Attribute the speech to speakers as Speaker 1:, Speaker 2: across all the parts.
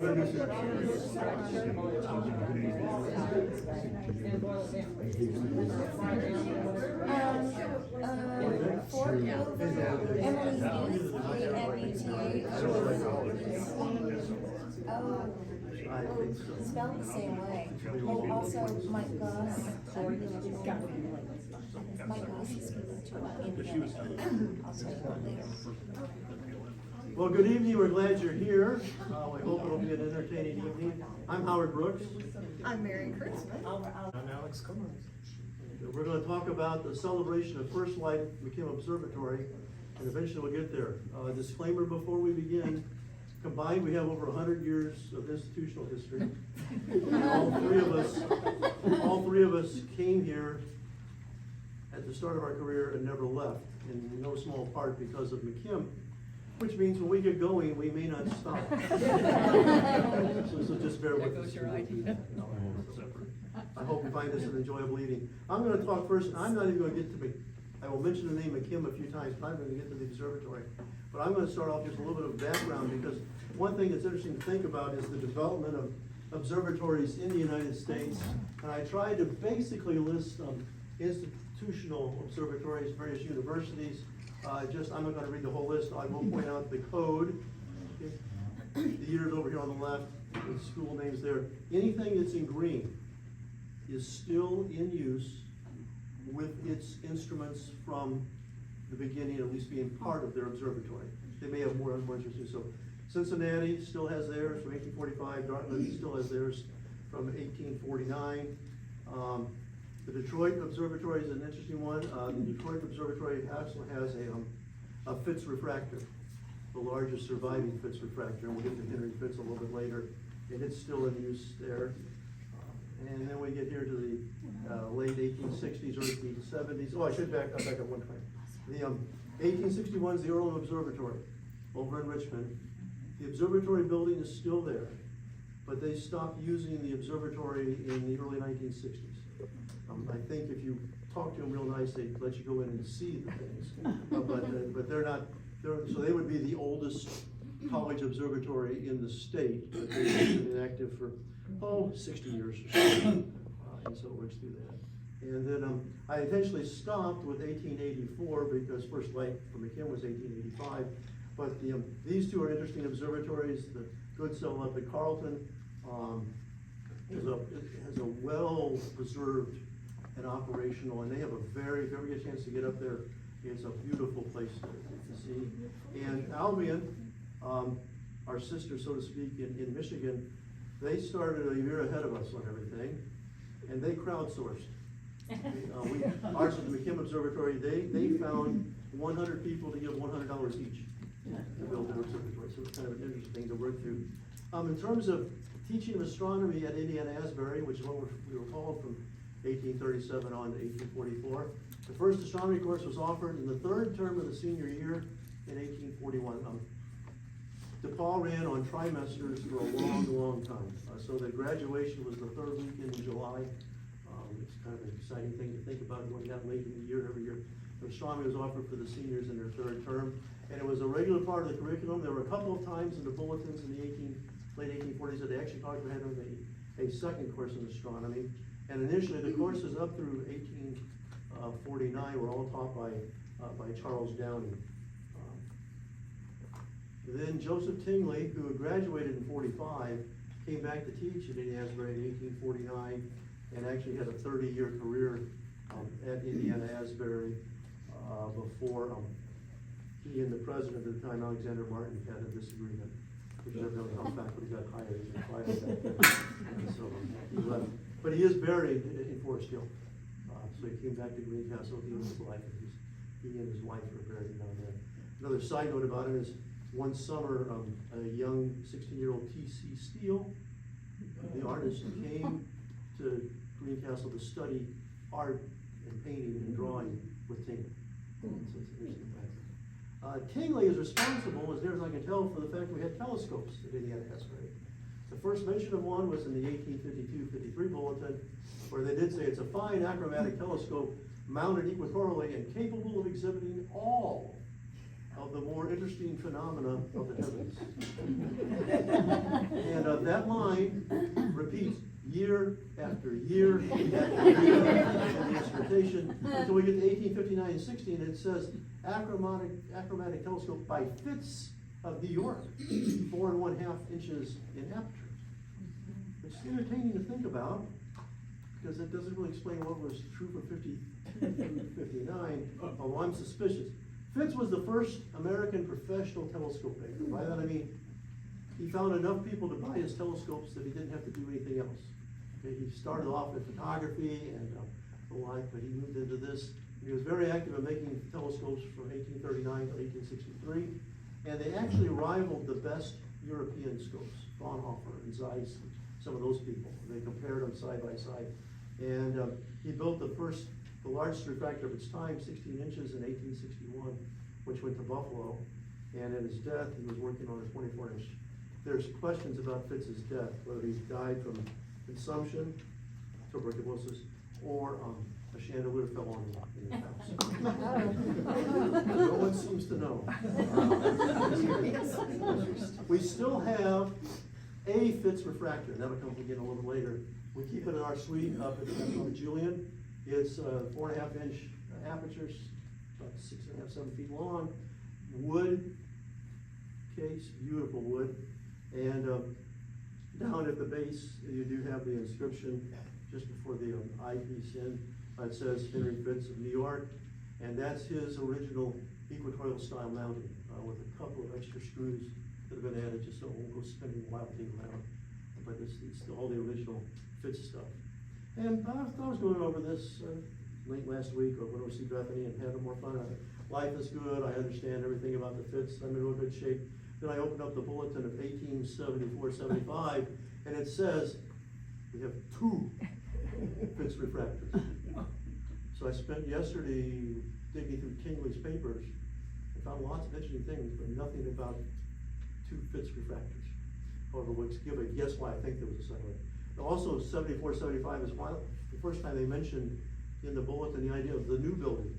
Speaker 1: Spelled the same way. Oh, also, Mike Goss. Mike Goss is speaking to I'll tell you what later.
Speaker 2: Well, good evening. We're glad you're here. We hope it'll be an entertaining evening. I'm Howard Brooks.
Speaker 3: I'm Mary Kertzman.
Speaker 4: I'm Alex Komives.
Speaker 2: We're going to talk about the celebration of First Light McKim Observatory, and eventually we'll get there. Disclaimer before we begin. Combined, we have over 100 years of institutional history. All three of us came here at the start of our career and never left, in no small part because of McKim, which means when we get going, we may not stop. so just bear with us. I hope you find this an enjoyable evening. I'm going to talk first. I'm not even going to get to I will mention the name McKim a few times, but I'm going to get to the observatory. But I'm going to start off just a little bit of background, because one thing that's interesting to think about is the development of observatories in the United States. And I tried to basically list institutional observatories, various universities. I'm not going to read the whole list. I will point out the code. Okay. The years over here on the left, the school names there. Anything that's in green is still in use with its instruments from the beginning, at least being part of their observatory. They may have more interesting. So Cincinnati still has theirs from 1845. Dartmouth still has theirs from 1849. The Detroit Observatory is an interesting one. The Detroit Observatory actually has a Fitz refractor, the largest surviving Fitz refractor, and we'll get to Henry Fitz a little bit later, and it's still in use there. And then we get here to the late 1860s, early 1870s. Oh, I should back up one time. The 1861 is the Earl Observatory over in Richmond. The observatory building is still there, but they stopped using the observatory in the early 1960s. I think if you talk to them real nice, they let you go in and see the things. But they're not. So they would be the oldest college observatory in the state. But they've been active for 60 years or so, and so it works through that. And then I eventually stopped with 1884 because First Light for McKim was 1885. But these two are interesting observatories. The Goodsell up at Carleton has a well-preserved and operational, and they have a very, very good chance to get up there. It's a beautiful place to see. And Albion, our sister, so to speak, in Michigan, they started a year ahead of us on everything, and they crowdsourced. Ours at the McKim Observatory, they found 100 people to give $100 each to build their observatory. So it's kind of an interesting thing to work through. In terms of teaching of astronomy at Indiana Asbury, which is what we were called from 1837 on to 1844, the first astronomy course was offered in the third term of the senior year in 1841. DePauw ran on trimesters for a long, long time. So the graduation was the third weekend in July. It's kind of an exciting thing to think about going that late in the year every year. Astronomy was offered for the seniors in their third term, and it was a regular part of the curriculum. There were a couple of times in the bulletins in the late 1840s that they actually talked about having a second course in astronomy. And initially, the courses up through 1849 were all taught by Charles Downey. Then Joseph Tingley, who had graduated in 45, came back to teach at Indiana Asbury in 1849, and actually had a 30-year career at Indiana Asbury before he and the president at the time, Alexander Martin, had a disagreement, which never really how faculty got hired and fired back then. So he left. But he is buried in Forest Hill. So he came back to Greencastle. He and his wife, are buried down there. Another side note about him is one summer, a young 16-year-old T.C. Steele, the artist, came to Greencastle to study art and painting and drawing with Tingley. So it's an interesting fact. Tingley is responsible, as near as I can tell, for the fact we had telescopes at Indiana Asbury. The first mention of one was in the 1852-53 bulletin, where they did say it's a fine achromatic telescope mounted equatorially and capable of exhibiting all of the more interesting phenomena of the heavens. And that line repeats year after year after year in the instrumentation until we get to 1859 and 16, and it says achromatic telescope by Fitz of New York, 4 1/2 inches in aperture. It's entertaining to think about because it doesn't really explain what was true for 52 through 59, although I'm suspicious. Fitz was the first American professional telescope maker. By that I mean, he found enough people to buy his telescopes that he didn't have to do anything else. Okay, he started off with photography and the like, but he moved into this. He was very active in making telescopes from 1839 to 1863, and they actually rivaled the best European scopes, Fraunhofer and Zeiss, some of those people. They compared them side by side. And he built the largest refractor of its time, 16 inches in 1861, which went to Buffalo. And at his death, he was working on a 24-inch. There's questions about Fitz's death, whether he died from consumption, tuberculosis, or a chandelier fell on him in his house. No one seems to know. We still have a Fitz refractor. That'll come again a little later. We keep it in our suite up at the Julian. It's 4 1/2 inch apertures, about 6 1/2, 7 feet long. Wood case, beautiful wood. And down at the base, you do have the inscription just before the eyepiece in. It says Henry Fitz of New York, and that's his original equatorial style mounting with a couple of extra screws that have been added just so it won't go spinning wildly around. But it's all the original Fitz stuff. And I was going over this late last week, or when I was see Bethany and having more fun. Life is good. I understand everything about the Fitz. I'm in real good shape. Then I opened up the bulletin of 1874-75, and it says we have 2 Fitz refractors. So I spent yesterday digging through Kingley's papers and found lots of interesting things, but nothing about 2 Fitz refractors. However, let's give a guess why I think there was a second one. Also, 74-75 is the first time they mentioned in the bulletin the idea of the new building,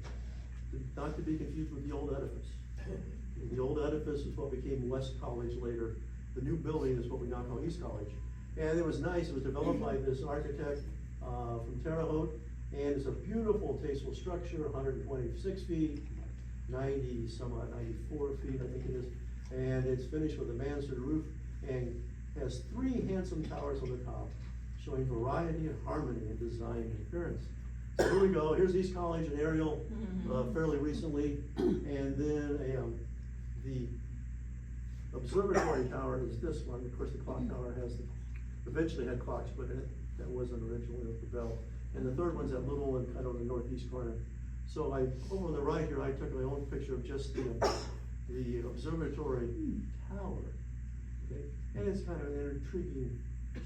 Speaker 2: not to be confused with the old edifice. The old edifice is what became West College later. The new building is what we now call East College. And it was nice. It was developed by this architect from Terre Haute, and it's a beautiful, tasteful structure, 126 feet, 94 feet, I think it is. And it's finished with a mansard roof and has 3 handsome towers on the top, showing variety and harmony in design and appearance. So here we go. Here's East College and aerial fairly recently, and then the observatory tower is this one. Of course, the clock tower eventually had clocks put in it. That wasn't originally with the bell. And the third one's that little one kind of on the northeast corner. So over on the right here, I took my own picture of just the observatory tower. Okay? And it's kind of an intriguing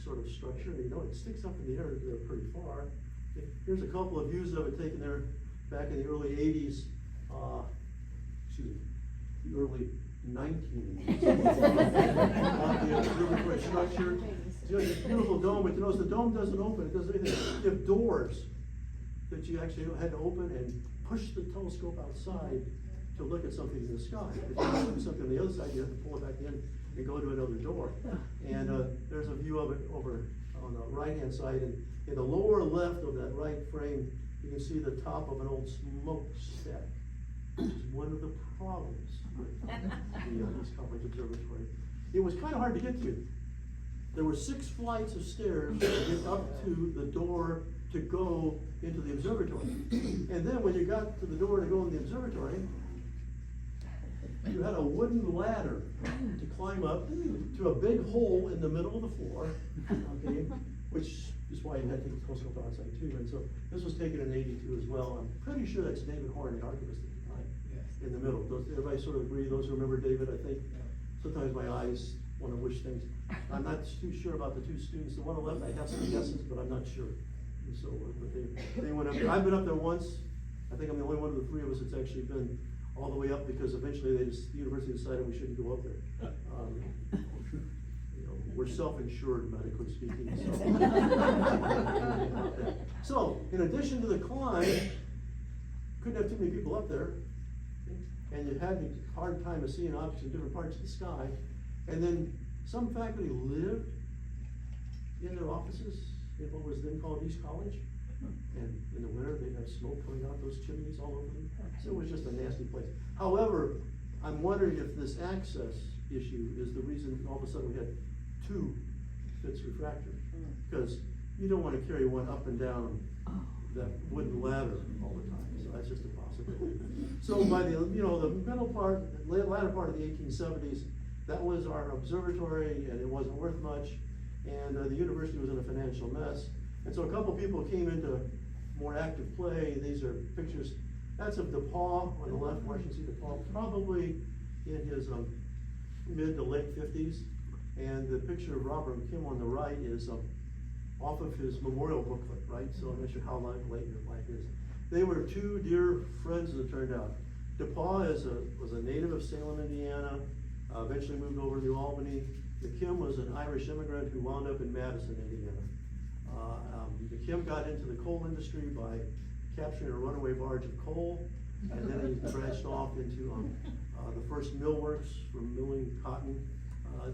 Speaker 2: sort of structure. You know, it sticks up in the air pretty far. Okay? Here's a couple of views of it taken there back in the early 80s. The early 1980s. The observatory structure. You know, this beautiful dome, but you notice the dome doesn't open, it doesn't do anything. You have doors that you actually had to open and push the telescope outside to look at something in the sky. If you want to do something on the other side, you have to pull it back in and go to another door. And there's a view of it over on the right-hand side, and in the lower left of that right frame, you can see the top of an old smokestack, which is one of the problems with the East College Observatory. It was kind of hard to get to. There were 6 flights of stairs to get up to the door to go into the observatory. And then when you got to the door to go in the observatory, you had a wooden ladder to climb up to a big hole in the middle of the floor, okay, which is why you had to take the telescope outside too. And so this was taken in '82 as well. I'm pretty sure that's David Horn, the archivist at the time, in the middle. Everybody sort of agree? Those who remember David, I think sometimes my eyes want to wish things. I'm not too sure about the 2 students. The one on the left, I have some guesses, but I'm not sure. And so, but they went up there. I've been up there once. I think I'm the only one of the 3 of us that's actually been all the way up, because eventually the university decided we shouldn't go up there. You know, we're self-insured, medically speaking. So in addition to the climb, couldn't have too many people up there. and you had a hard time of seeing objects in different parts of the sky. And then some faculty lived in their offices in what was then called East College. And in the winter, they'd have smoke coming out those chimneys all over them. So it was just a nasty place. However, I'm wondering if this access issue is the reason all of a sudden we had two Fitz refractors. Because you don't want to carry one up and down that wooden ladder all the time. So that's just a possibility. So by the, the middle part, latter part of the 1870s, that was our observatory, and it wasn't worth much. And the university was in a financial mess. And so a couple people came into more active play. These are pictures. That's of DePauw on the left, Washington C. DePauw, probably in his mid to late 50s. And the picture of Robert McKim on the right is off of his memorial booklet, right? So I'm not sure how late your life is. They were two dear friends, as it turned out. DePauw was a native of Salem, Indiana, eventually moved over to New Albany. McKim was an Irish immigrant who wound up in Madison, Indiana. McKim got into the coal industry by capturing a runaway barge of coal, and then he branched off into the first mill works for milling cotton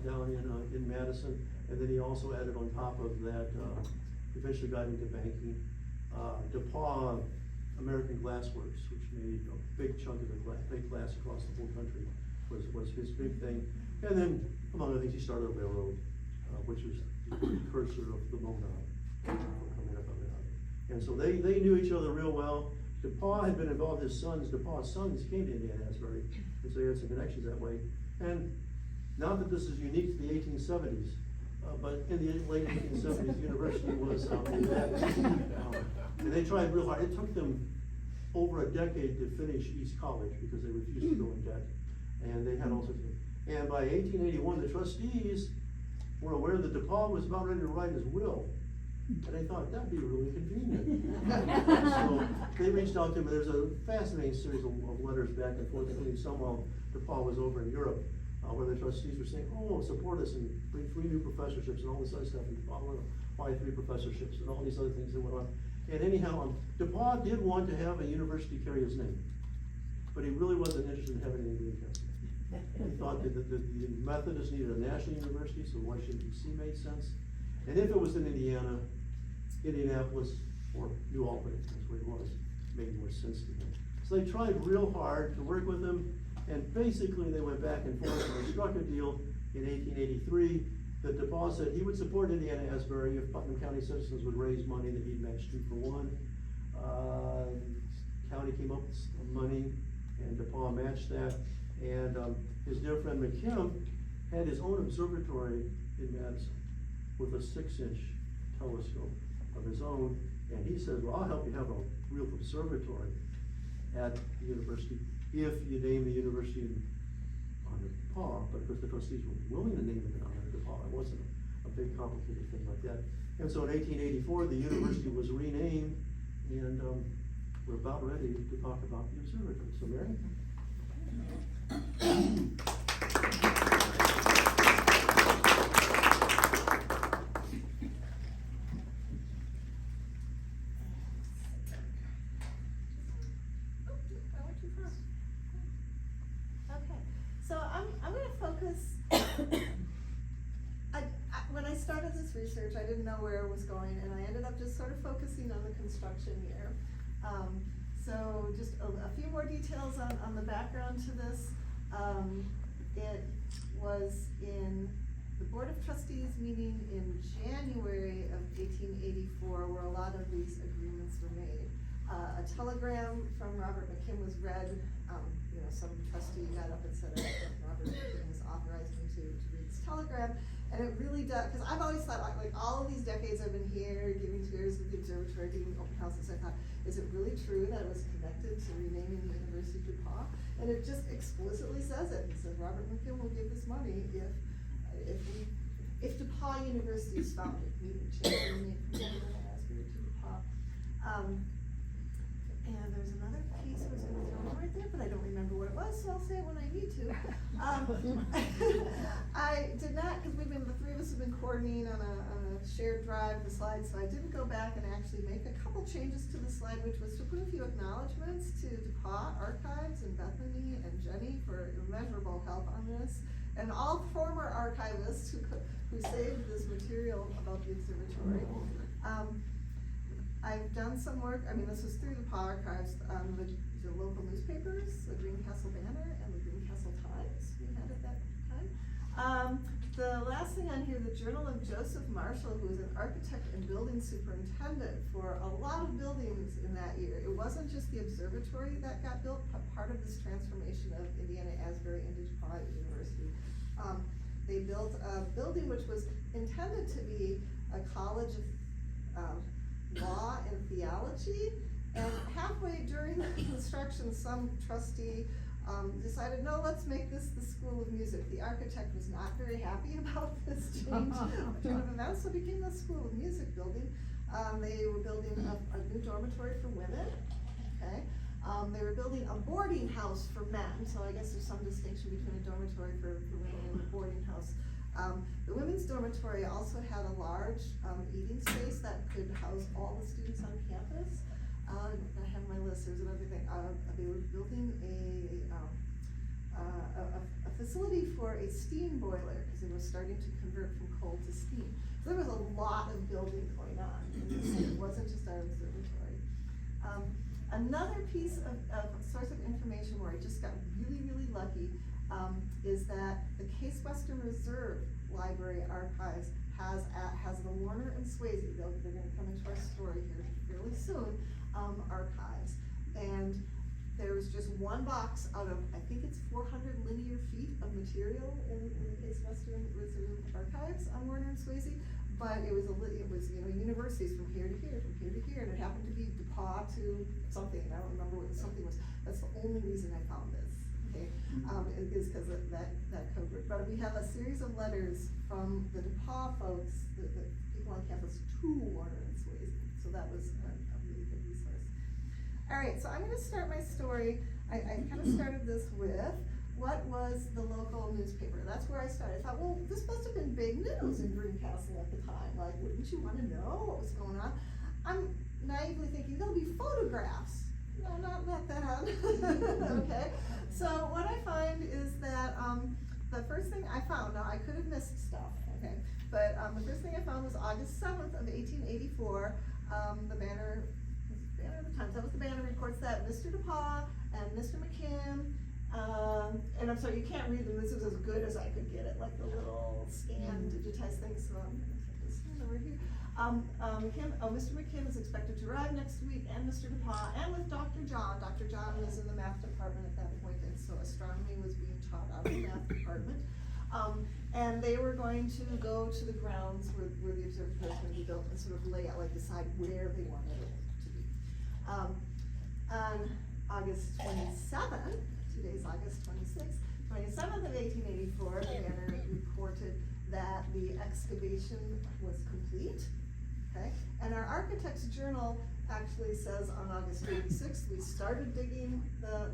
Speaker 2: down in Madison, and then he also added on top of that, eventually got into banking. DePauw American Glass Works, which made a big chunk of the big glass across the whole country, was his big thing. And then, among other things, he started a railroad, which was the precursor of the Mona coming up on it. And so they knew each other real well. DePauw had been involved, DePauw's sons came to Indiana Asbury, and so he had some connections that way. And not that this is unique to the 1870s, but in the late 1870s, the university was in that. And they tried real hard. It took them over a decade to finish East College because they refused to go in debt. And they had all sorts of things. And by 1881, the trustees were aware that DePauw was about ready to write his will. And they thought that'd be really convenient. So they reached out to him, and there's a fascinating series of letters back and forth, including some while DePauw was over in Europe, where the trustees were saying, oh, support us and bring 3 new professorships and all this other stuff. And DePauw wanted to buy 3 professorships and all these other things that went on. And anyhow, DePauw did want to have a university carry his name, but he really wasn't interested in having anything in Kertzman. He thought that the Methodists needed a national university, so Washington DC made sense. And if it was in Indiana, Indianapolis, or New Albany, that's where he was, made more sense to him. So they tried real hard to work with him, and basically they went back and forth, and they struck a deal in 1883 that DePauw said he would support Indiana Asbury if Putnam County citizens would raise money that he'd match 2 for 1. County came up with some money, and DePauw matched that. And his dear friend McKim had his own observatory in Madison with a 6-inch telescope of his own. And he said, well, I'll help you have a real observatory at the university if you name the university on DePauw. But of course the trustees were willing to name it on DePauw. It wasn't a big complicated thing like that. And so in 1884, the university was renamed, and we're about ready to talk about the observatory. So Mary?
Speaker 3: So I'm going to focus. When I started this research, I didn't know where it was going, and I ended up just sort of focusing on the construction year. So just a few more details on the background to this. It was in the Board of Trustees meeting in January of 1884 where a lot of these agreements were made. A telegram from Robert McKim was read. Some trustee got up and said that Robert McKim was authorizing to read this telegram. And it really does, because I've always thought, like all of these decades I've been here, giving tours with the observatory, doing open houses, I thought, is it really true that it was connected to renaming the University of DePauw? And it just explicitly says it. It says Robert McKim will give this money if DePauw University is founded, meaning changing the name from Indiana Asbury to DePauw. And there's another piece I was going to throw in right there, but I don't remember what it was, so I'll say it when I need to. I did not, because the 3 of us have been coordinating on a shared drive, the slides, so I didn't go back and actually make a couple changes to the slide, which was to put a few acknowledgements to DePauw Archives and Bethany and Jenny for immeasurable help on this, and all former archivists who saved this material about the observatory. I've done some work, I mean, this was through the DePauw Archives, the local newspapers, the Greencastle Banner and the Greencastle Times we had at that time. The last thing on here, the Journal of Joseph Marshall, who was an architect and building superintendent for a lot of buildings in that year. It wasn't just the observatory that got built, but part of this transformation of Indiana Asbury into DePauw University. They built a building which was intended to be a college of law and theology, and halfway during the construction, some trustee decided, no, let's make this the School of Music. The architect was not very happy about this change turn of events, so it became the School of Music building. They were building a new dormitory for women, okay? They were building a boarding house for men, so I guess there's some distinction between a dormitory for women and a boarding house. The women's dormitory also had a large eating space that could house all the students on campus. I have my list, there's another thing. They were building a facility for a steam boiler, because they were starting to convert from coal to steam. So there was a lot of building going on. It wasn't just our observatory. Another piece of source of information where I just got really, really lucky is that the Case Western Reserve Library Archives has the Warner and Swayze, they're gonna come into our story here fairly soon, archives. And there was just one box out of, I think it's 400 linear feet of material in the Case Western Reserve Archives on Warner and Swayze, but it was universities from here to here, from here to here, and it happened to be DePauw to something, I don't remember what the something was. That's the only reason I found this, okay, is because of that code word. But we have a series of letters from the DePauw folks, the people on campus, to Warner and Swayze, so that was a really good resource. All right, so I'm gonna start my story. I kind of started this with, what was the local newspaper? That's where I started. I thought, well, this must have been big news in Greencastle at the time. Like, wouldn't you wanna know what was going on? I'm naively thinking, there'll be photographs. No, not that. Okay, so what I find is that the first thing I found, now I could have missed stuff, okay, but the first thing I found was August 7th of 1884, the banner of the Times, that was the banner, reports that Mr. DePauw and Mr. McKim, and I'm sorry, you can't read them, this is as good as I could get it, like the little scanned, digitized thing, so I'm gonna put this over here. Mr. McKim is expected to arrive next week, and Mr. DePauw, and with Dr. John. Dr. John was in the math department at that point, and so astronomy was being taught out of the math department. And they were going to go to the grounds where the observatory was going to be built and sort of lay out, like decide where they wanted it to be. On August 27th, today's August 26th, 27th of 1884, the banner reported that the excavation was complete, okay? And our Architects Journal actually says on August 26th, we started digging for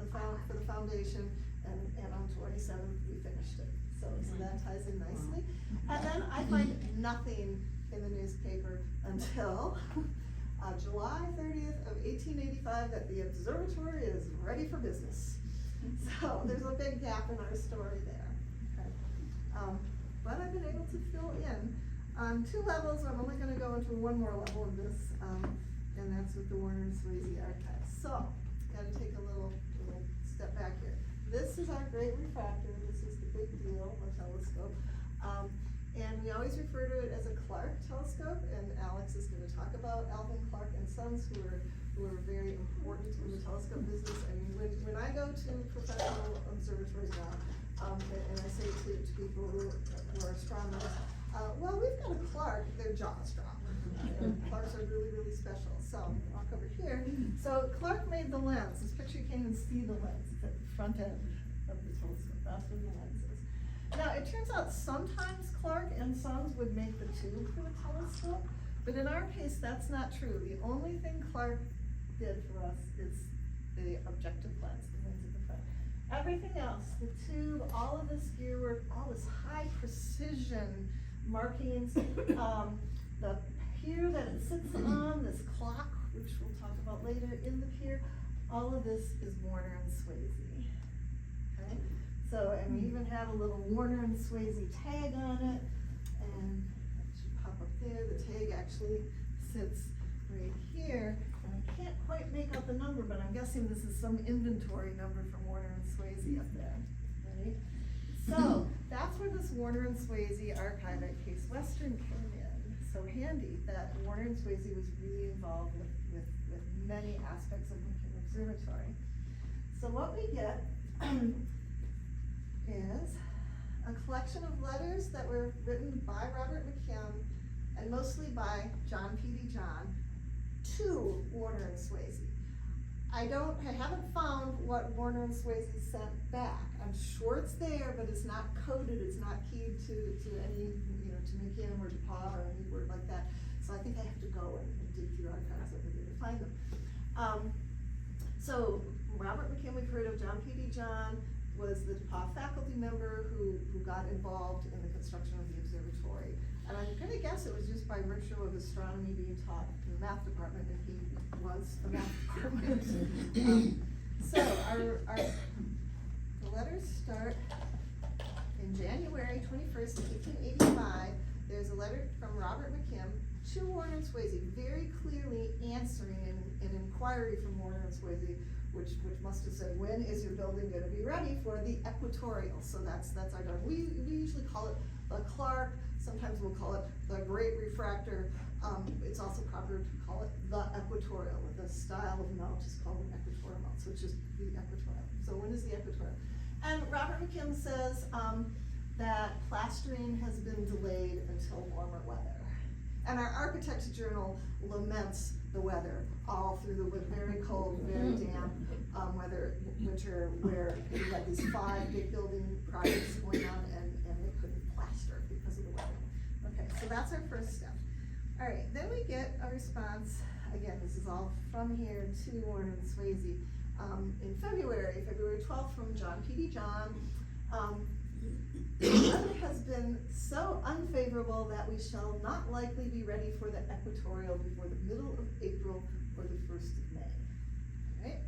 Speaker 3: the foundation, and on 27th, we finished it. So that ties in nicely. And then I find nothing in the newspaper until July 30th of 1885 that the observatory is ready for business. So there's a big gap in our story there, okay? But I've been able to fill in on two levels. I'm only gonna go into one more level of this, and that's with the Warner and Swayze archives. So, gotta take a little step back here. This is our great refractor. This is the big deal, a telescope. And we always refer to it as a Clark telescope, and Alex is gonna talk about Alvin Clark and Sons, who are very important in the telescope business. I mean, when I go to professional observatories now, and I say to people who are astronomers, well, we've got a Clark, their jaw's dropped. Clarks are really, really special. So, walk over here. So, Clark made the lens. This picture, you can't even see the lens. It's at the front end of the telescope. That's where the lens is. Now, it turns out sometimes Clark and Sons would make the tube for the telescope, but in our case, that's not true. The only thing Clark did for us is the objective lens, the lens at the front. Everything else, the tube, all of this gear work, all this high precision markings, the pier that it sits on, this clock, which we'll talk about later in the pier, all of this is Warner and Swayze. Okay? So, and we even have a little Warner and Swayze tag on it, and it should pop up there. The tag actually sits right here, and I can't quite make out the number, but I'm guessing this is some inventory number from Warner and Swayze up there, right? So, that's where this Warner and Swayze archive at Case Western came in. So handy that Warner and Swayze was really involved with many aspects of McKim Observatory. So what we get is a collection of letters that were written by Robert McKim and mostly by John P.D. John to Warner and Swayze. I haven't found what Warner and Swayze sent back. I'm sure it's there, but it's not coded, it's not keyed to any, to McKim or DePauw or any word like that. So I think I have to go and dig through archives over there to find them. So Robert McKim, we've heard of. John P.D. John was the DePauw faculty member who got involved in the construction of the observatory. And I'm gonna guess it was just by virtue of astronomy being taught in the math department, and he was the math department. So the letters start in January 21st, 1885. There's a letter from Robert McKim to Warner and Swayze, very clearly answering an inquiry from Warner and Swayze, which must have said, when is your building gonna be ready for the equatorial? So that's our dog. We usually call it the Clark, sometimes we'll call it the Great Refractor. It's also proper to call it the equatorial. The style of mount is called an equatorial mount, so it's just the equatorial. So when is the equatorial? And Robert McKim says that plastering has been delayed until warmer weather. And our Architects Journal laments the weather all through the very cold, very damp winter, where we had these 5 big building projects going on, and they couldn't plaster because of the weather. Okay, so that's our first step. All right, then we get a response. Again, this is all from here to Warner and Swayze. In February 12th, from John P.D. John. The weather has been so unfavorable that we shall not likely be ready for the equatorial before the middle of April or the 1st of May. Right?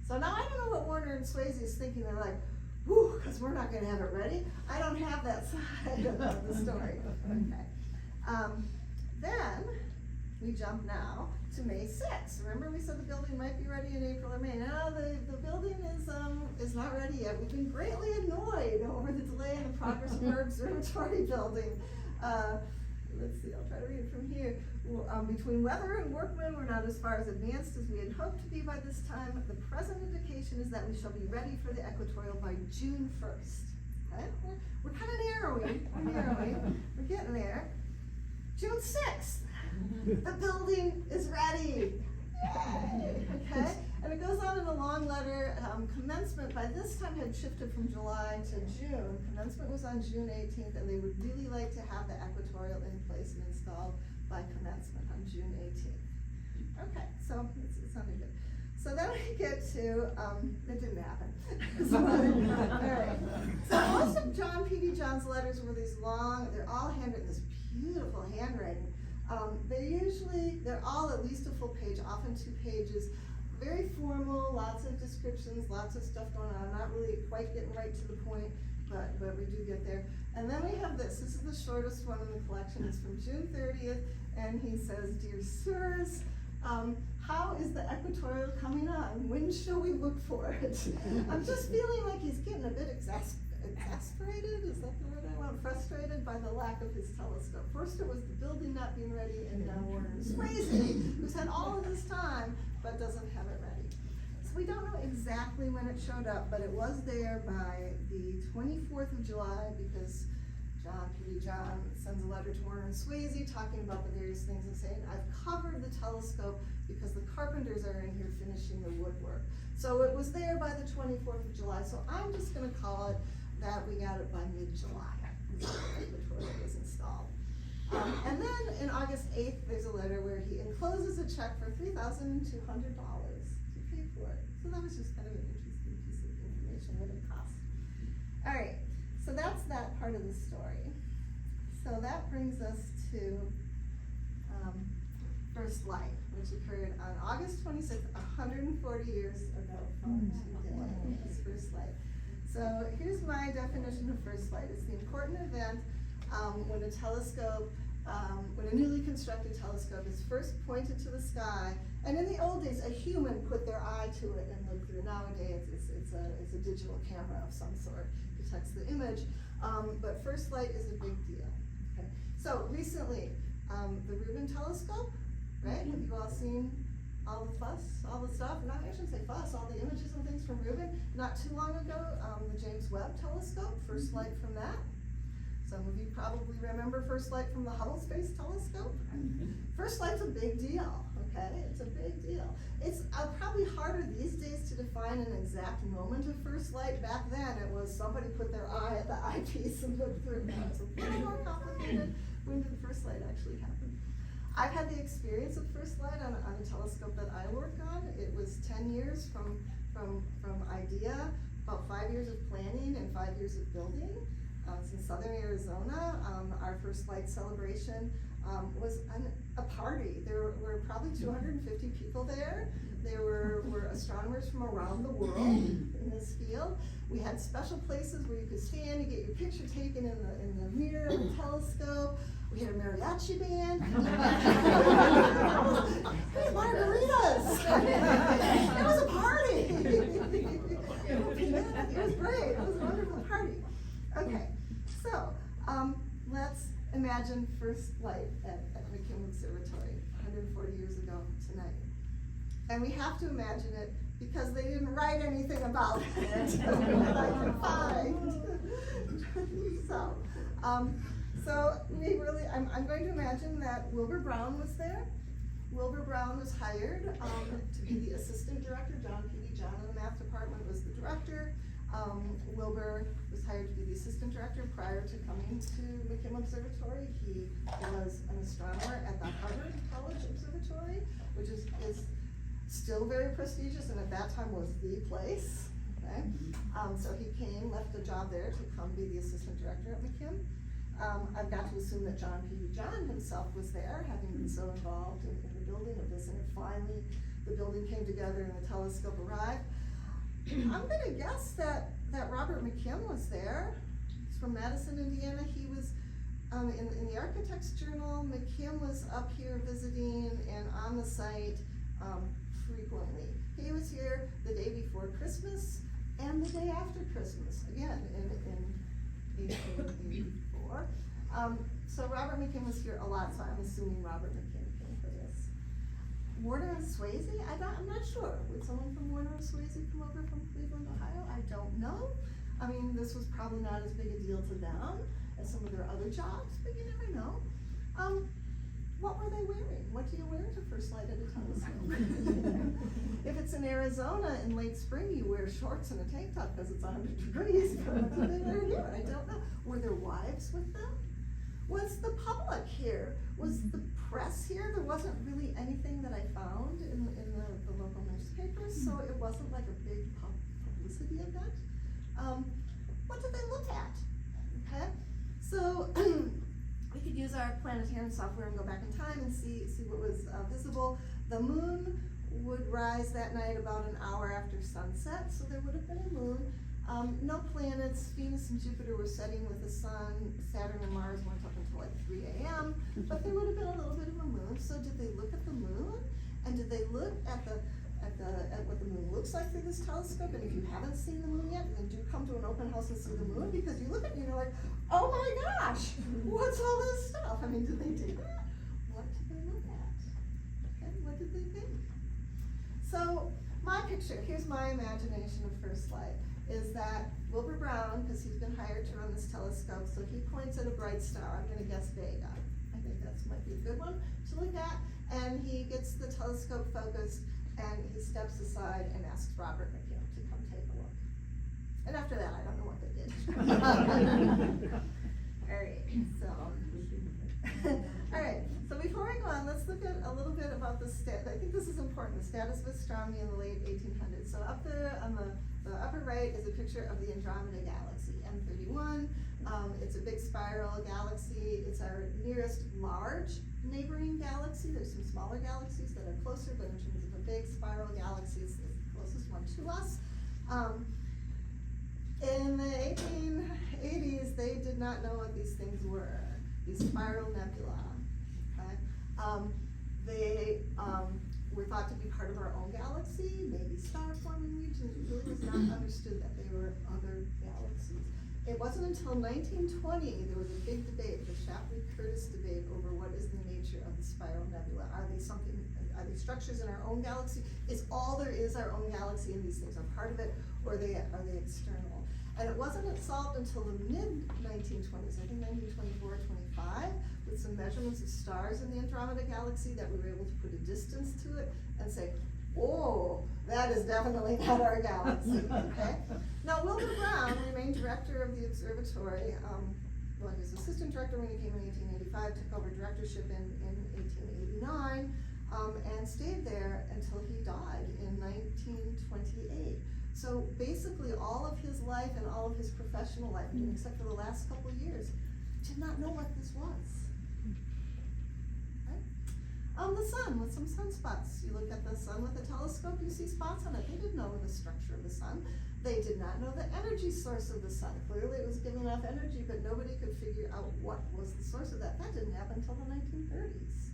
Speaker 3: So now I don't know what Warner and Swayze is thinking. They're like, whew, because we're not going to have it ready. I don't have that side of the story. Okay. Then we jump now to May 6th. Remember we said the building might be ready in April or May. Now the building is not ready yet. We've been greatly annoyed over the delay in the progress of our observatory building. Let's see, I'll try to read it from here. Between weather and workmen, we're not as far as advanced as we had hoped to be by this time. The present indication is that we shall be ready for the equatorial by June 1st. Okay? We're kind of narrowing. We're getting there. June 6th. The building is ready. Yay! Okay, and it goes on in a long letter. Commencement by this time had shifted from July to June. Commencement was on June 18th, and they would really like to have the equatorial in place and installed by commencement on June 18th. Okay, so it's sounding good. So then we get to, it didn't happen. So, all right. So most of John P.D. John's letters were these long, they're all handwritten, this beautiful handwriting. They're all at least a full page, often 2 pages, very formal, lots of descriptions, lots of stuff going on, not really quite getting right to the point, but we do get there. And then we have this is the shortest one in the collection. It's from June 30th, and he says, Dear Sirs, how is the equatorial coming on? When shall we look for it? I'm just feeling like he's getting a bit exasperated, is that the word I want? Frustrated by the lack of his telescope. First it was the building not being ready, and now Warner and Swayze, who's had all of this time, but doesn't have it ready. So we don't know exactly when it showed up, but it was there by the 24th of July, because John P.D. John sends a letter to Warner and Swayze talking about the various things and saying, I've covered the telescope because the carpenters are in here finishing the woodwork. So it was there by the 24th of July, so I'm just gonna call it that we got it by mid-July. The equatorial was installed. And then in August 8th, there's a letter where he encloses a check for $3,200 to pay for it. So that was just kind of an interesting piece of information, what it cost. All right, so that's that part of the story. So that brings us to first light, which occurred on August 26th, 140 years ago from today, this first light. So here's my definition of first light. It's the important event when a telescope, when a newly constructed telescope is first pointed to the sky. And in the old days, a human put their eye to it and looked through. Nowadays, it's a digital camera of some sort, detects the image. But first light is a big deal. Okay. So recently, the Rubin telescope, right? Have you all seen all the fuss, all the stuff? Not, I shouldn't say fuss, all the images and things from Rubin. Not too long ago, the James Webb telescope, first light from that. Some of you probably remember first light from the Hubble Space Telescope. First light's a big deal, okay? It's a big deal. It's probably harder these days to define an exact moment of first light. Back then, it was somebody put their eye at the eyepiece and looked through it. It's a little more complicated. When did first light actually happen? I've had the experience of first light on a telescope that I work on. It was 10 years from idea, about 5 years of planning and 5 years of building. It's in southern Arizona. Our first light celebration was a party. There were probably 250 people there. There were astronomers from around the world in this field. We had special places where you could stand and get your picture taken in the mirror of the telescope. We had a mariachi band. Hey, margaritas! It was a party! It was great. It was a wonderful party. Okay, so let's imagine first light at McKim Observatory 140 years ago tonight. And we have to imagine it because they didn't write anything about it that I can find. So we really, I'm going to imagine that Wilbur Brown was there. Wilbur Brown was hired to be the assistant director. John P. John in the math department was the director. Wilbur was hired to be the assistant director prior to coming to McKim Observatory. He was an astronomer at the Harvard College Observatory, which is still very prestigious and at that time was the place. Okay? So he came, left a job there to come be the assistant director at McKim. I've got to assume that John P. John himself was there, having been so involved in the building of this, and finally the building came together and the telescope arrived. I'm gonna guess that Robert McKim was there. He's from Madison, Indiana. He was in the Architects Journal. McKim was up here visiting and on the site frequently. He was here the day before Christmas and the day after Christmas, again in 1884. So Robert McKim was here a lot, so I'm assuming Robert McKim came for this. Warner and Swayze? I'm not sure. Would someone from Warner and Swayze come over from Cleveland, Ohio? I don't know. I mean, this was probably not as big a deal to them as some of their other jobs, but you never know. What were they wearing? What do you wear to first light at a telescope? If it's in Arizona in late spring, you wear shorts and a tank top because it's 100 degrees. What do they wear here? I don't know. Were their wives with them? Was the public here? Was the press here? There wasn't really anything that I found in the local newspapers, so it wasn't like a big publicity event. What did they look at? Okay, so we could use our planetarium software and go back in time and see what was visible. The moon would rise that night about an hour after sunset, so there would have been a moon. No planets. Venus and Jupiter were setting with the sun. Saturn and Mars weren't up until like 3 a.m., but there would have been a little bit of a moon. So did they look at the moon? And did they look at what the moon looks like through this telescope? And if you haven't seen the moon yet, then do come to an open house and see the moon, because you look at it and you're like, oh my gosh, what's all this stuff? I mean, did they do that? What did they look at? Okay, what did they think? So my picture, here's my imagination of first light, is that Wilbur Brown, because he's been hired to run this telescope, so he points at a bright star. I'm gonna guess Vega. I think that might be a good one to look at. And he gets the telescope focused and he steps aside and asks Robert McKim to come take a look. And after that, I don't know what they did. All right, so before we go on, let's look at a little bit about the I think this is important, the status of astronomy in the late 1800s. So up there on the upper right is a picture of the Andromeda galaxy, M31. It's a big spiral galaxy. It's our nearest large neighboring galaxy. There's some smaller galaxies that are closer, but in terms of a big spiral galaxy, it's the closest one to us. In the 1880s, they did not know what these things were, these spiral nebula. Okay? They were thought to be part of our own galaxy, maybe star-forming regions. It really was not understood that they were other galaxies. It wasn't until 1920 there was a big debate, the Shapley-Curtis debate, over what is the nature of the spiral nebula. Are they structures in our own galaxy? Is all there is our own galaxy and these things are part of it, or are they external? And it wasn't solved until the mid-1920s, I think 1924, 25, with some measurements of stars in the Andromeda galaxy that we were able to put a distance to it and say, oh, that is definitely not our galaxy, okay? Now, Wilbur Brown remained director of the observatory. Well, he was assistant director when he came in 1885, took over directorship in 1889, and stayed there until he died in 1928. So basically, all of his life and all of his professional life, except for the last couple of years, did not know what this was. The sun, with some sunspots. You look at the sun with a telescope, you see spots on it. They didn't know the structure of the sun. They did not know the energy source of the sun. Clearly it was giving off energy, but nobody could figure out what was the source of that. That didn't happen until the 1930s.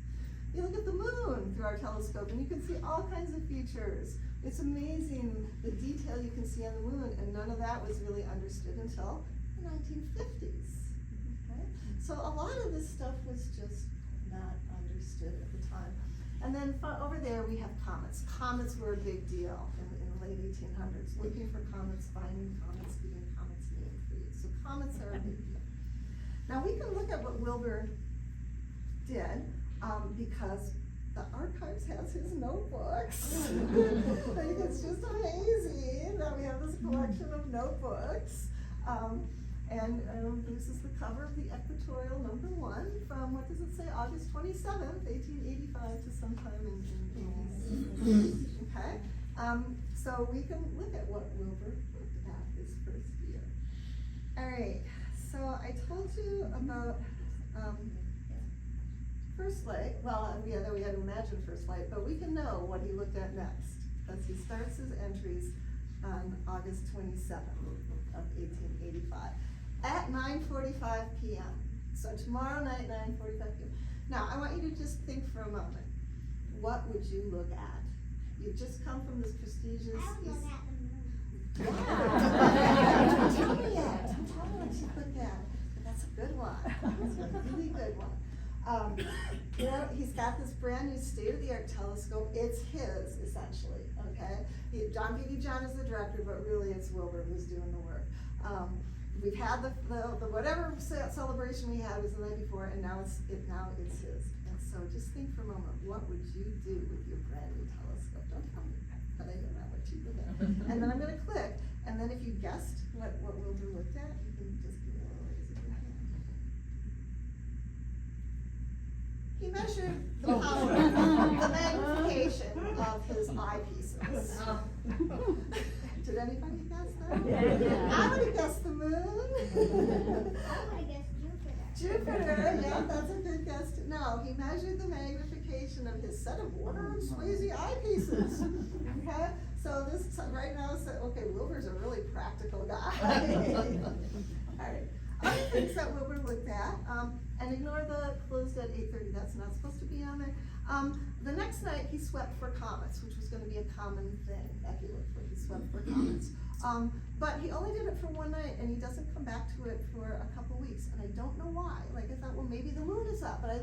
Speaker 3: You look at the moon through our telescope and you can see all kinds of features. It's amazing the detail you can see on the moon, and none of that was really understood until the 1950s. Okay? So a lot of this stuff was just not understood at the time. And then over there we have comets. Comets were a big deal in the late 1800s. Looking for comets, finding comets, giving comets name for you. So comets are a big deal. Now we can look at what Wilbur did because the archives has his notebooks. I think it's just amazing that we have this collection of notebooks. And this is the cover of the Equatorial #1 from, what does it say, August 27th, 1885 to sometime in okay? So we can look at what Wilbur looked at his first year. All right, so I told you about first light. Well, we had to imagine first light, but we can know what he looked at next, because he starts his entries on August 27th of 1885. At 9:45 p.m. So tomorrow night, 9:45 p.m. Now, I want you to just think for a moment. What would you look at? You've just come from this prestigious...
Speaker 4: I would look at the moon.
Speaker 3: Yeah. Don't tell me yet. Don't tell me what you look at. But that's a good one. That's a really good one. You know, he's got this brand new state-of-the-art telescope. It's his, essentially, okay? John P.D. John is the director, but really it's Wilbur who's doing the work. We've had the whatever celebration we had was the night before, and now it's his. And so just think for a moment, what would you do with your brand new telescope? Don't tell me, but I don't know what you would do. And then I'm going to click, and then if you guessed what Wilbur looked at, you can just give me a little raise of your hand. He measured the power, the magnification of his eyepieces. Did anybody guess that?
Speaker 4: Yeah.
Speaker 3: I would have guessed the moon.
Speaker 4: I would have guessed Jupiter.
Speaker 3: Jupiter, yeah, that's a good guess. No, he measured the magnification of his set of Warner and Swayze eyepieces. Okay, so this right now is okay. Wilbur's a really practical guy. All right. Other things that Wilbur looked at, and ignore the closed at 8:30. That's not supposed to be on there. The next night he swept for comets, which was going to be a common thing that he looked for. He swept for comets. But he only did it for one night, and he doesn't come back to it for a couple weeks, and I don't know why. Like, I thought, well, maybe the moon is up, but I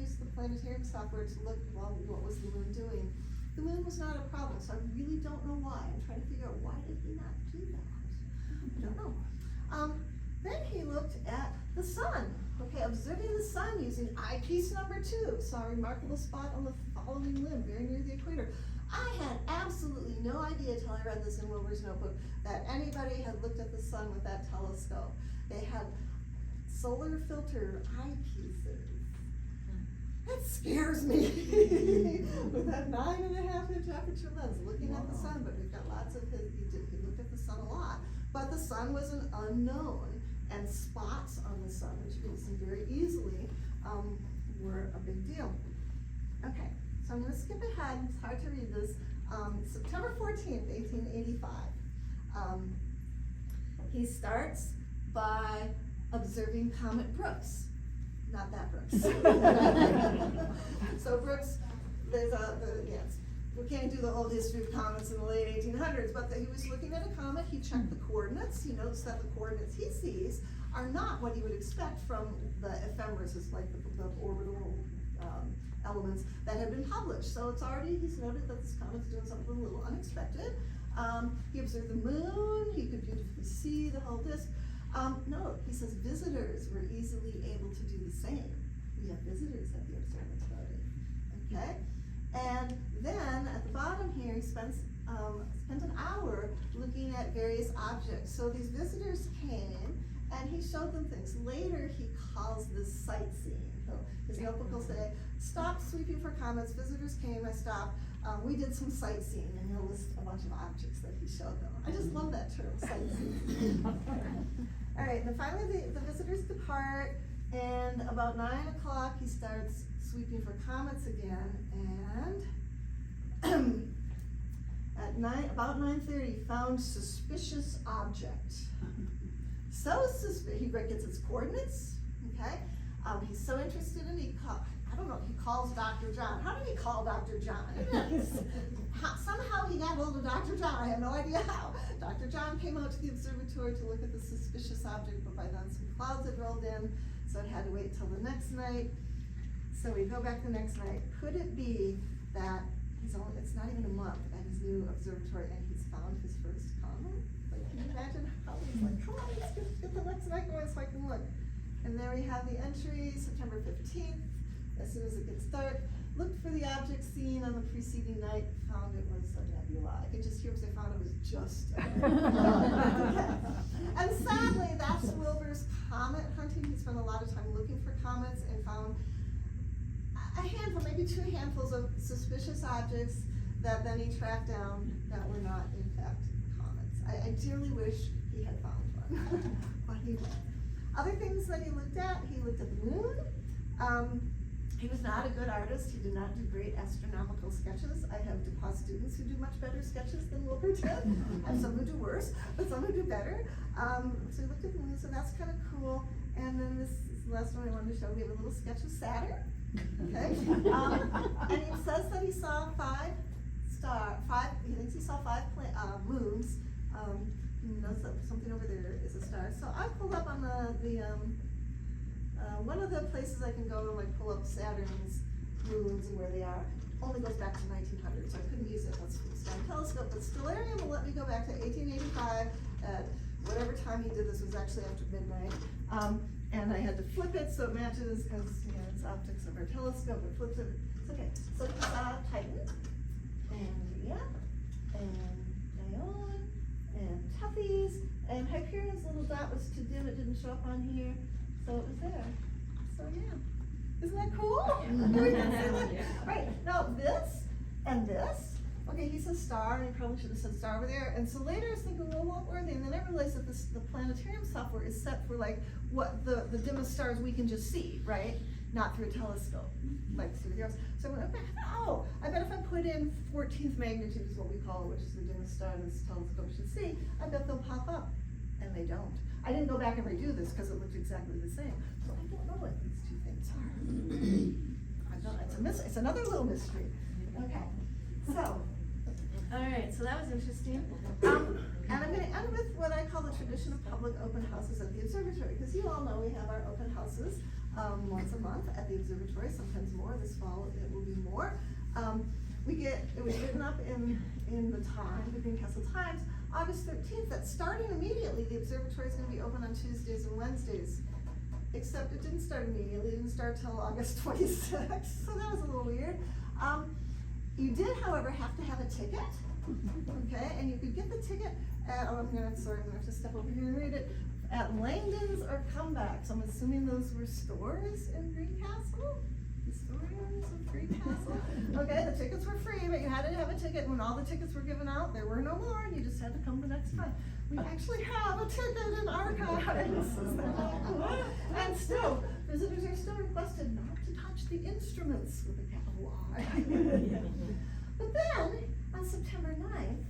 Speaker 3: used the planetarium software to look, well, what was the moon doing? The moon was not a problem, so I really don't know why. I'm trying to figure out, why did he not do that? I don't know. Then he looked at the sun, okay, observing the sun using eyepiece #2, saw a remarkable spot on the following limb, very near the equator. I had absolutely no idea till I read this in Wilbur's notebook that anybody had looked at the sun with that telescope. They had solar filter eyepieces. That scares me. With that 9.5-inch aperture lens, looking at the sun, but we've got lots of he looked at the sun a lot. But the sun was an unknown, and spots on the sun, which you can see very easily, were a big deal. Okay, So I'm gonna skip ahead, it's hard to read this. September 14th, 1885. He starts by observing Comet Brooks. Not that Brooks. So Brooks, yes, we can't do the whole history of comets in the late 1800s, but he was looking at a comet, he checked the coordinates, he noticed that the coordinates he sees are not what you would expect from the ephemeris, like the orbital elements that have been published. So he's noted that this comet's doing something a little unexpected. He observed the moon, he could beautifully see the whole disk. No, he says visitors were easily able to do the same. We have visitors at the observatory, okay? And then at the bottom here, he spent an hour looking at various objects. So these visitors came and he showed them things. Later, he calls this sightseeing. So his notebook will say, stopped sweeping for comets, visitors came, I stopped. We did some sightseeing, and he'll list a bunch of objects that he showed them. I just love that term, sightseeing. All right, and then finally the visitors depart, and about 9 o'clock he starts sweeping for comets again, and at about 9:30 found suspicious object. So suspicious, he gets its coordinates, okay? He's so interested in he calls Dr. John. How did he call Dr. John? Somehow he got hold of Dr. John, I have no idea how. Dr. John came out to the observatory to look at the suspicious object, but by then some clouds had rolled in, so it had to wait till the next night. So we go back the next night. Could it be that it's not even a month at his new observatory and he's found his first comet? Like, can you imagine how he's like, come on, let's get the next night going so I can look. And there we have the entry, September 15th. As soon as it gets dark, looked for the object seen on the preceding night, found it was a nebula. I could just hear what I found, it was just a nebula. And sadly, that's Wilbur's comet hunting. He spent a lot of time looking for comets and found a handful, maybe 2 handfuls of suspicious objects that then he tracked down that were not in fact comets. I dearly wish he had found one, but he didn't. Other things that he looked at the moon. He was not a good artist. He did not do great astronomical sketches. I have DePauw students who do much better sketches than Wilbur did. I have some who do worse, but some who do better. So he looked at the moon, so that's kind of cool. And then this is the last one I wanted to show. We have a little sketch of Saturn. Okay. And he says that he saw he thinks he saw 5 moons. He knows that something over there is a star. So I pulled up on one of the places I can go to, like, pull up Saturn's moons and where they are. Only goes back to 1900, so I couldn't use it. That's the Stone Telescope. But Stellarium will let me go back to 1885 at whatever time he did this was actually after midnight. And I had to flip it so it matches because it's optics of our telescope. It flips it. It's okay. So he saw Titan and Rhea and Dione and Tuffy's and Hyperion's little dot was too dim. It didn't show up on here. So it was there. So yeah. Isn't that cool? Right. Now this and this. Okay, he says star, and he probably should have said star over there. And so later I was thinking, well, what were they? And then I realized that the planetarium software is set for like what the dimmest stars we can just see, right? Not through a telescope, like through the earth. So I went, oh, I bet if I put in 14th magnitude is what we call it, which is the dimmest star this telescope should see, I bet they'll pop up. And they don't. I didn't go back and redo this because it looked exactly the same. So I don't know what these 2 things are. I don't, it's another little mystery. Okay. So, all right, so that was interesting. And I'm going to end with what I call the tradition of public open houses at the observatory, because you all know we have our open houses once a month at the observatory, sometimes more. This fall it will be more. It was written up in the the Greencastle Times, August 13th, that starting immediately, the observatory is going to be open on Tuesdays and Wednesdays. Except it didn't start immediately, it didn't start till August 26th, so that was a little weird. You did, however, have to have a ticket, okay? And you could get the ticket at, I'm gonna have to step over here and read it, at Langdon's or Comebacks. I'm assuming those were stores in Greencastle? Historians of Greencastle? Okay, the tickets were free, but you had to have a ticket. When all the tickets were given out, there were no more, and you just had to come the next time. We actually have a ticket in archives. And still, Visitors are still requested not to touch the instruments with a capital I. But then, on September 9th,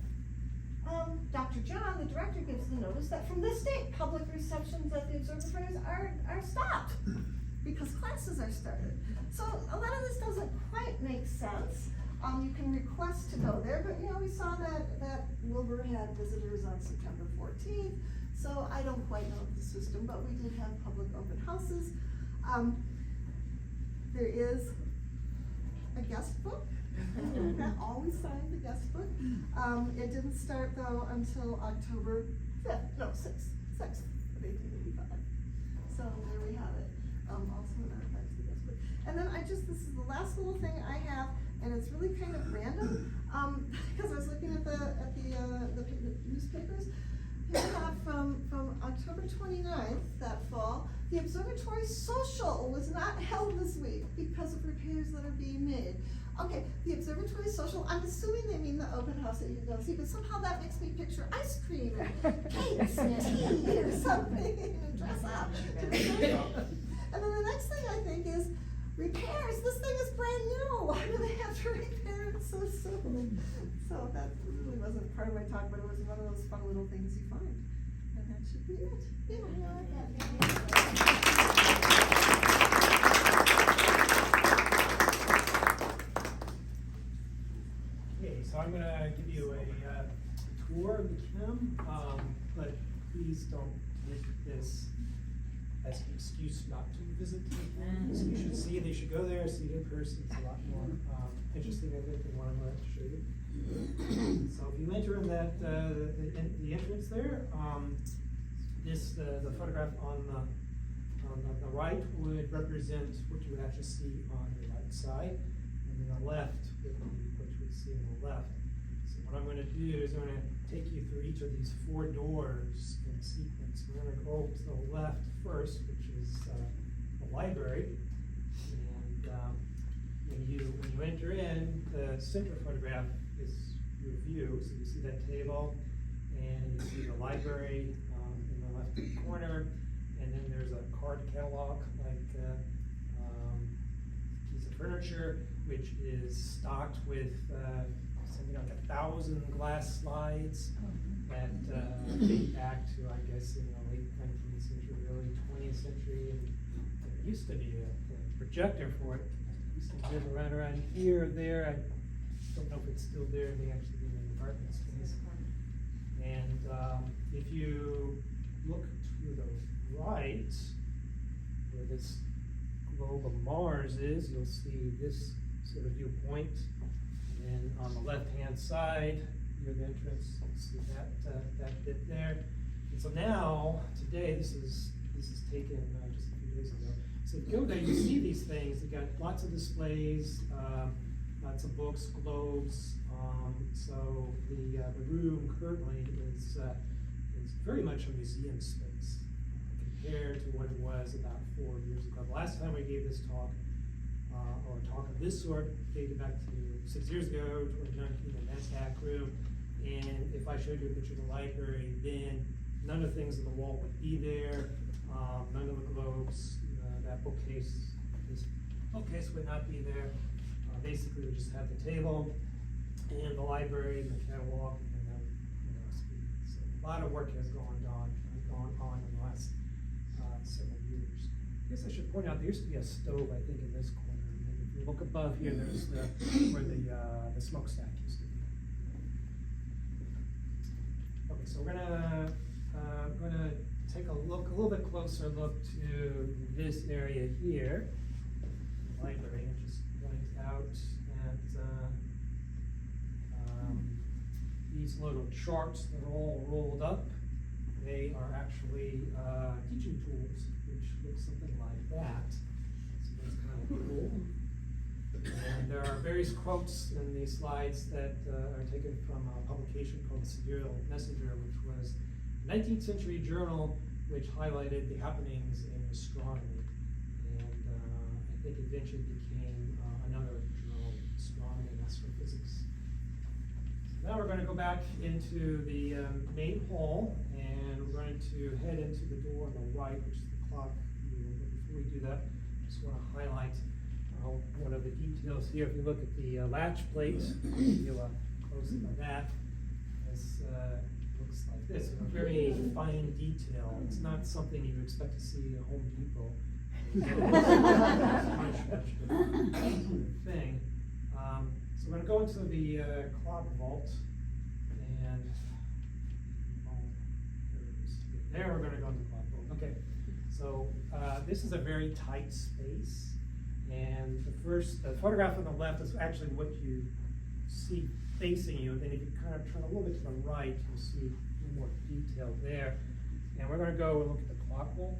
Speaker 3: Dr. John, the director, gives the notice that from this date, public receptions at the observatories are stopped because classes are started. So a lot of this doesn't quite make sense. You can request to go there, but we saw that Wilbur had visitors on September 14th, so I don't quite know the system, but we did have public open houses. There is a guest book. That always signed the guest book. It didn't start though until October 6th of 1885. So there we have it. Also in archives, the guest book. And then this is the last little thing I have, and it's really kind of random, because I was looking at the newspapers. Here we have from October 29th, that fall, the observatory social was not held this week because of repairs that are being made. Okay, the observatory social, I'm assuming they mean the open house that you can go see, but somehow that makes me picture ice cream and cakes and tea or something, and dress up to the social. And then the next thing I think is repairs. This thing is brand new. Why do they have to repair it so soon? So that really wasn't part of my talk, but it was one of those fun little things you find. And that should be it.
Speaker 5: Okay, so I'm gonna give you a tour of McKim, but please don't take this as an excuse not to visit. So you should see, they should go there, see it in person. It's a lot more interesting, I think, than what I'm going to show you. So if you enter in that the entrance there, the photograph on the right would represent what you would actually see on the right side, and then the left would be what you would see on the left. So what I'm going to do is I'm going to take you through each of these 4 doors in sequence. We're going to go to the left first, which is the library. And when you enter in, the center photograph is your view. So you see that table, and you see the library in the left corner, and then there's a card catalog, like piece of furniture, which is stocked with something like 1,000 glass slides that date back to, I guess, in the late 19th century, early 20th century. And there used to be a projector for it. It used to live around here or there. I don't know if it's still there. They actually in the apartment space. And if you look to the right, where this globe of Mars is, you'll see this sort of viewpoint. And on the left-hand side, near the entrance, you'll see that bit there. And so now, today, this is taken just a few days ago. So if you go there, you see these things. They've got lots of displays, lots of books, globes. So the room currently is very much a museum space compared to what it was about 4 years ago. The last time we gave this talk, or a talk of this sort, dated back to 6 years ago, 2019, in that back room. And if I showed you a picture of the library, then none of the things on the wall would be there, none of the globes, that bookcase, this bookcase would not be there. Basically, we just have the table and the library and the catalog, and then so a lot of work has gone on in the last several years. I guess I should point out there used to be a stove, I think, in this corner. And then if you look above here, there's where the smokestack used to be. Okay, so we're gonna take a little bit closer look to this area here, the library, and just point out that these little charts that are all rolled up, they are actually teaching tools, which look something like that. So that's kind of cool. And there are various quotes in these slides that are taken from a publication called the Sidereal Messenger, which was a 19th century journal which highlighted the happenings in astronomy. And I think it eventually became another journal, Astronomy and Astrophysics. So now we're going to go back into the main hall, and we're going to head into the door on the right, which is the clock view. But before we do that, just want to highlight one of the details here. If you look at the latch plate, you close it by that. This looks like this, a very fine detail. It's not something you expect to see at Home Depot. Thing. So we're going to go into the clock vault, and there we're going to go into the clock vault. Okay, so this is a very tight space. And the photograph on the left is actually what you see facing you. And then if you kind of turn a little bit to the right, you'll see a little more detail there. And we're going to go and look at the clock vault.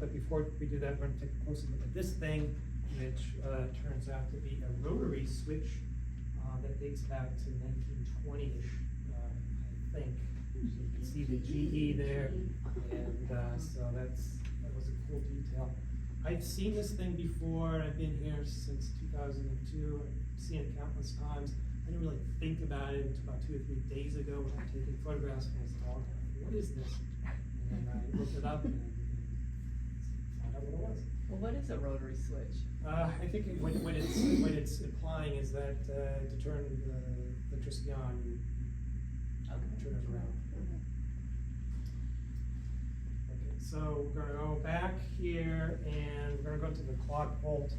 Speaker 5: But before we do that, we're going to take a closer look at this thing, which turns out to be a rotary switch that dates back to 1920-ish, I think. So you can see the GE there, and so that was a cool detail. I've seen this thing before, and I've been here since 2002. I've seen it countless times. I didn't really think about it until about 2 or 3 days ago when I was taking photographs from this dog. What is this? And I looked it up and found out what it was.
Speaker 6: Well, what is a rotary switch?
Speaker 5: I think what it's implying is that to turn the electricity on, you turn it around. So we're going to go back here, and we're going to go to the clock vault.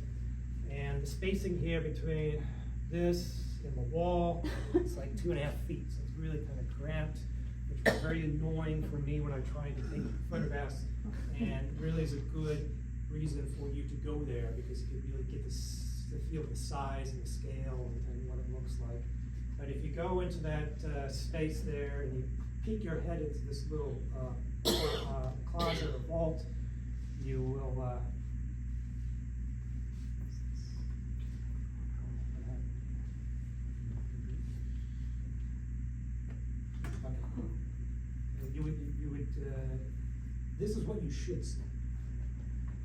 Speaker 5: And the spacing here between this and the wall is like 2.5 feet. So it's really kind of cramped, which was very annoying for me when I'm trying to take photographs. And really is a good reason for you to go there, because you can really get the feel of the size and the scale and what it looks like. But if you go into that space there and you peek your head into this little closet or vault, you will this is what you should see.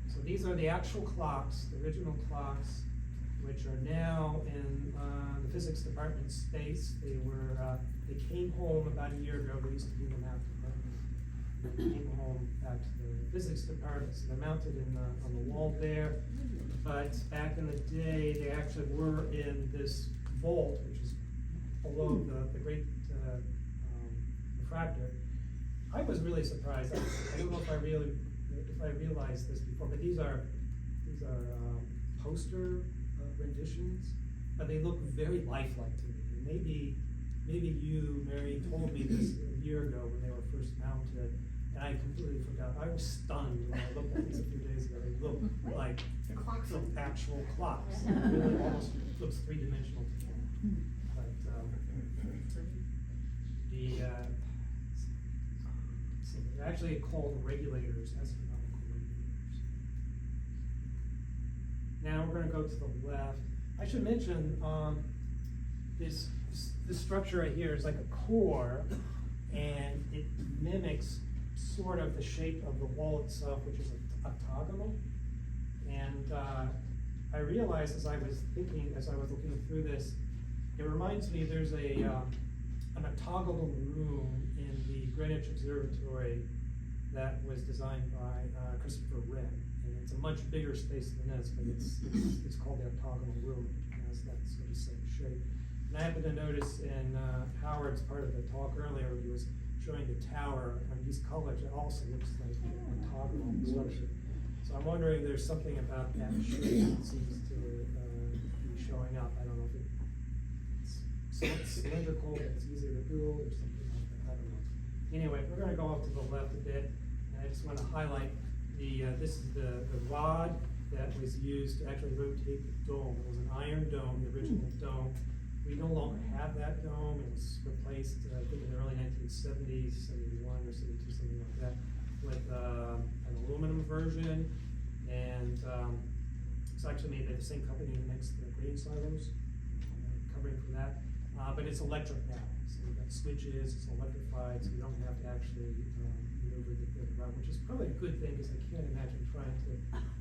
Speaker 5: So these are the actual clocks, the original clocks, which are now in the physics department space. They came home about a year ago. They used to be in the math department. They came home back to the physics department, so they're mounted on the wall there. But back in the day, they actually were in this vault, which is below the great refractor. I was really surprised. I don't know if I realized this before, but these are poster renditions, but they look very lifelike to me. And maybe you, Mary, told me this a year ago when they were first mounted, and I completely forgot. I was stunned when I looked at this a few days ago. They look like
Speaker 3: The clocks.
Speaker 5: some actual clocks. It really almost looks three-dimensional to me. But so they're actually called regulators, astronomical regulators. Now we're going to go to the left. I should mention this structure right here is like a core, and it mimics sort of the shape of the wall itself, which is octagonal. And I realized as I was looking through this, it reminds me there's an octagonal room in the Greenwich Observatory that was designed by Christopher Wren. And it's a much bigger space than this, but it's called the octagonal room. It has that sort of same shape. And I happened to notice in Howard's part of the talk earlier, he was showing the tower on East College. It also looks like an octagonal structure. So I'm wondering if there's something about that shape that seems to be showing up. I don't know if it's cylindrical, but it's easier to build or something like that. I don't know. Anyway, we're going to go off to the left a bit, and I just want to highlight this is the rod that was used to actually rotate the dome. It was an iron dome, the original dome. We no longer have that dome. It was replaced, I think, in the early 1970s, 71 or 72, something like that, with an aluminum version. And it's actually made by the same company that makes the grain silos, covering for that. But it's electric now. So we've got switches, it's electrified, so you don't have to actually maneuver the thing around, which is probably a good thing, because I can't imagine trying to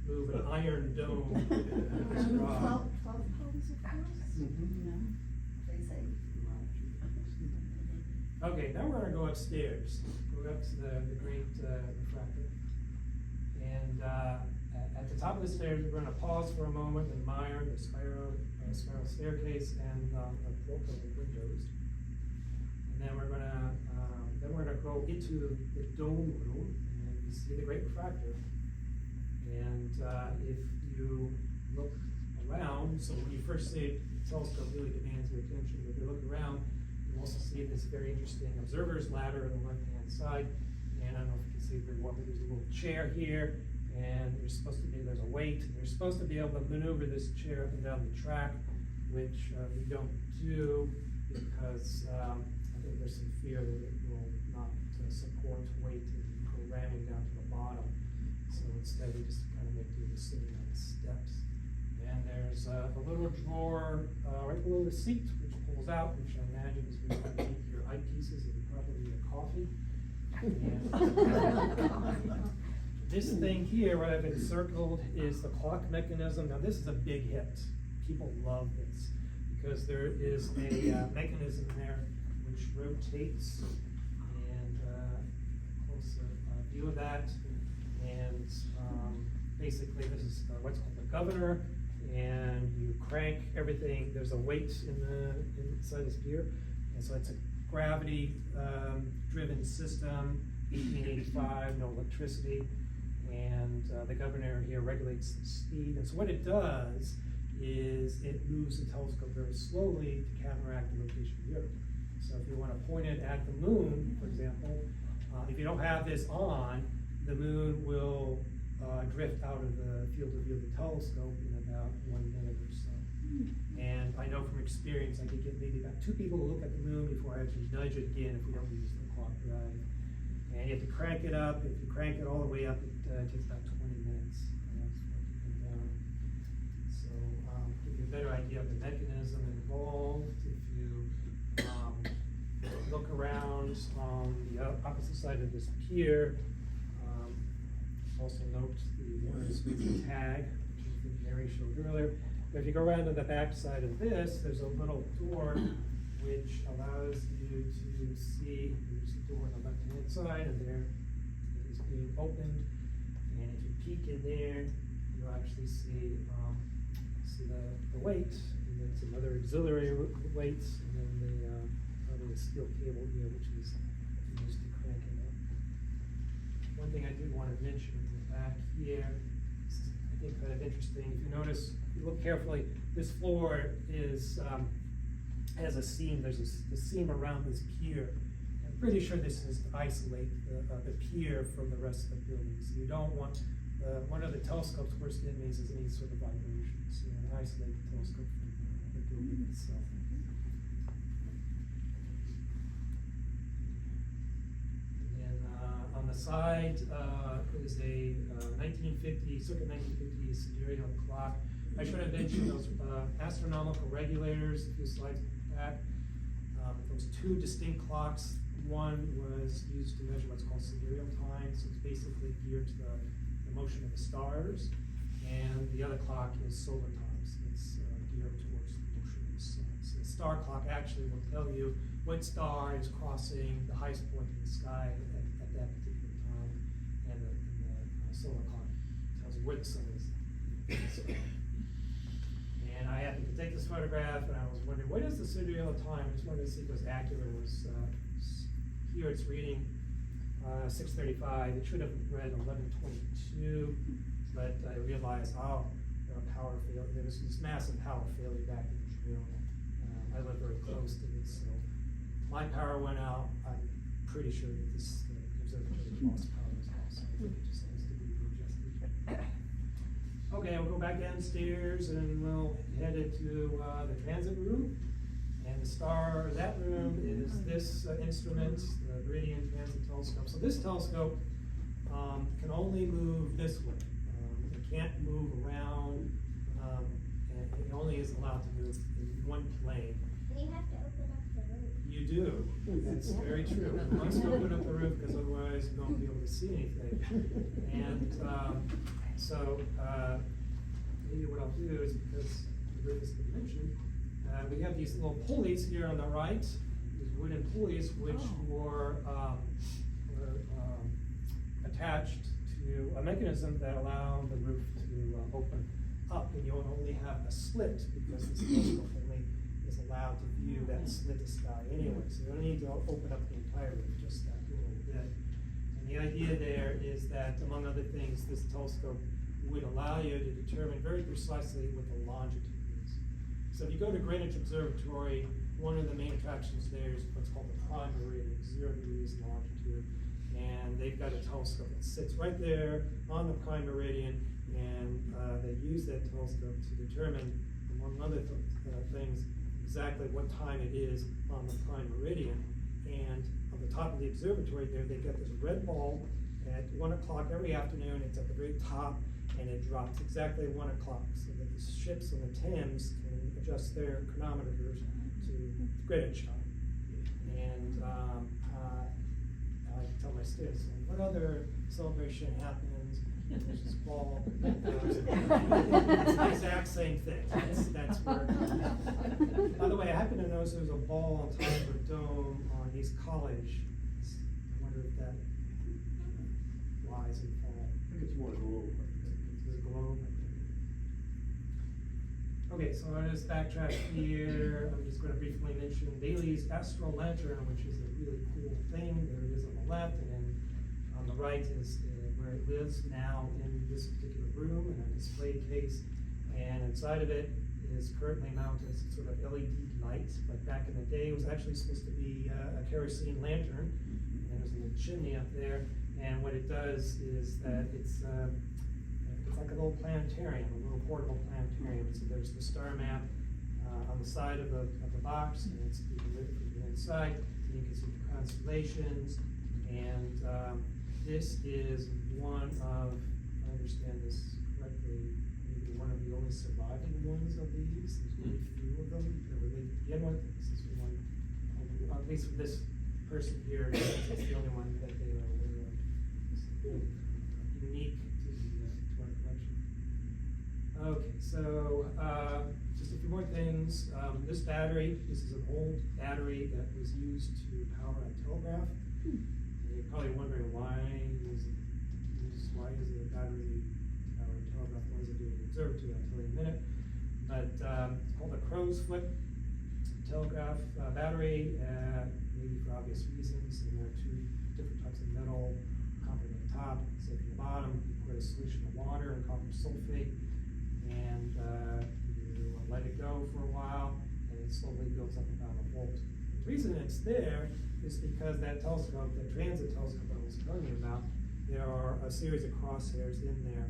Speaker 5: move an iron dome with this rod.
Speaker 3: 12 pounds of force, they say.
Speaker 5: Okay, now we're going to go upstairs, go up to the great refractor. And At the top of the stairs, we're gonna pause for a moment and admire the spiral staircase and a vault of windows. And then we're gonna go into the dome room and you see the great refractor. And if you look around, so when you first see it, the telescope really demands your attention. If you look around, you also see this very interesting observer's ladder on the left-hand side. And I don't know if you can see very well, but there's a little chair here, and there's a weight, and you're supposed to be able to maneuver this chair up and down the track, which we don't do because I think there's some fear that it will not support weight and go ramming down to the bottom. So instead, we just kind of make do with sitting on the steps. And there's a little drawer right below the seat, which pulls out, which I imagine is where you keep your eyepieces and probably your coffee. And this thing here, what I've encircled, is the clock mechanism. Now this is a big hit. People love this because there is a mechanism there which rotates, and closer view of that. And basically this is what's called the governor, and you crank everything. There's a weight inside this gear, and so it's a gravity driven system, 1885, no electricity, and the governor here regulates the speed. And so what it does is it moves the telescope very slowly to counteract the rotation of the Earth. So if you want to point it at the moon, for example, if you don't have this on, the moon will drift out of the field of view of the telescope in about 1 minute or so. And I know from experience I could get maybe about 2 people to look at the moon before I actually nudge it again if we don't use the clock drive. And you have to crank it up. If you crank it all the way up, it takes about 20 minutes. And that's what you can do. So to give you a better idea of the mechanism involved, if you look around on the opposite side of this pier, also note the tag, which I think Mary showed earlier. But if you go around to the back side of this, there's a little door which allows you to see, there's a door on the left-hand side, and there it is being opened. And if you peek in there, you'll actually see the weight, and then some other auxiliary weights, and then probably a steel cable here, which is used to crank it up. One thing I did want to mention back here, this is, I think, kind of interesting. If you notice, if you look carefully, this floor is has a seam. There's a seam around this pier. I'm pretty sure this is to isolate the pier from the rest of the building. So you don't want one of the telescope's worst enemies is any sort of vibration. So you want to isolate the telescope from the building itself. On the side is a circa 1950 sidereal clock. I should have mentioned those astronomical regulators a few slides back. Those 2 distinct clocks. One was used to measure what's called sidereal time, so it's basically geared to the motion of the stars. And the other clock is solar time, so it's geared towards the motion of the sun. So the star clock actually will tell you what star is crossing the highest point in the sky at that particular time, and the solar clock tells you where the sun is. And I happened to take this photograph, and I was wondering, what is the sidereal time? I just wanted to see if it was accurate. It was, here it's reading 6:35. It should have read 11:22, but I realized, there were power failure. There was this massive power failure back in June. I live very close to this, so my power went out. I'm pretty sure that this observatory lost power as well, so I think it just needs to be readjusted. Okay, we'll go back downstairs and we'll head into the transit room. And the star of that room is this instrument, the Meridian Transit Telescope. So this telescope can only move this way. It can't move around, and it only is allowed to move in one plane.
Speaker 4: And you have to open up the roof.
Speaker 5: You do. That's very true. You must open up the roof because otherwise you won't be able to see anything. And maybe what I'll do is, because the roof has been mentioned, we have these little pulleys here on the right, these wooden pulleys which were attached to to a mechanism that allowed the roof to open up, and you only have a slit because this telescope only is allowed to view that slit of sky anyway. So you don't need to open up the entire roof, just that little bit. And the idea there is that, among other things, this telescope would allow you to determine very precisely what the longitude is. So if you go to Greenwich Observatory, one of the main attractions there is what's called the prime meridian, 0 degrees longitude. And they've got a telescope that sits right there on the prime meridian, and they use that telescope to determine, among other things, exactly what time it is on the prime meridian. And on the top of the observatory there, they've got this red bulb at 1 o'clock every afternoon. It's at the very top, and it drops exactly at 1 o'clock, so that the ships on the Thames can adjust their chronometers to Greenwich time. And I tell my students, what other celebration happens? There's this ball. It's the exact same thing. That's where. By the way, I happen to notice there's a ball on top of a dome on East College. I wonder if that rise and fall.
Speaker 2: I think it's more globe.
Speaker 5: It's a globe. Okay, so I'll just backtrack here. I'm just going to briefly mention Bailey's Astral Lantern, which is a really cool thing. There it is on the left, and then on the right is where it lives now in this particular room in a display case. And inside of it is currently mounted sort of LED light, but back in the day it was actually supposed to be a kerosene lantern. And there's a little chimney up there. And what it does is that it's like a little planetarium, a little portable planetarium. So there's the star map on the side of the box, and it's you can look from the inside, and you can see the constellations. And this is one of, if I understand this correctly, maybe one of the only surviving ones of these. There's very few of them that were made to begin with. This is one, at least for this person here, it's the only one that they are aware of. It's unique to our collection. Okay, so just a few more things. This battery, this is an old battery that was used to power a telegraph. And you're probably wondering why is it a battery powered telegraph? What does it do in the observatory? I'll tell you in a minute. But it's called a crow's foot telegraph battery, maybe for obvious reasons. And there are two different types of metal, copper at the top, zinc at the bottom. You put a solution of water and copper sulfate, and you let it go for a while, and it slowly builds up about a volt. The reason it's there is because that telescope, that transit telescope I was telling you about, there are a series of crosshairs in there,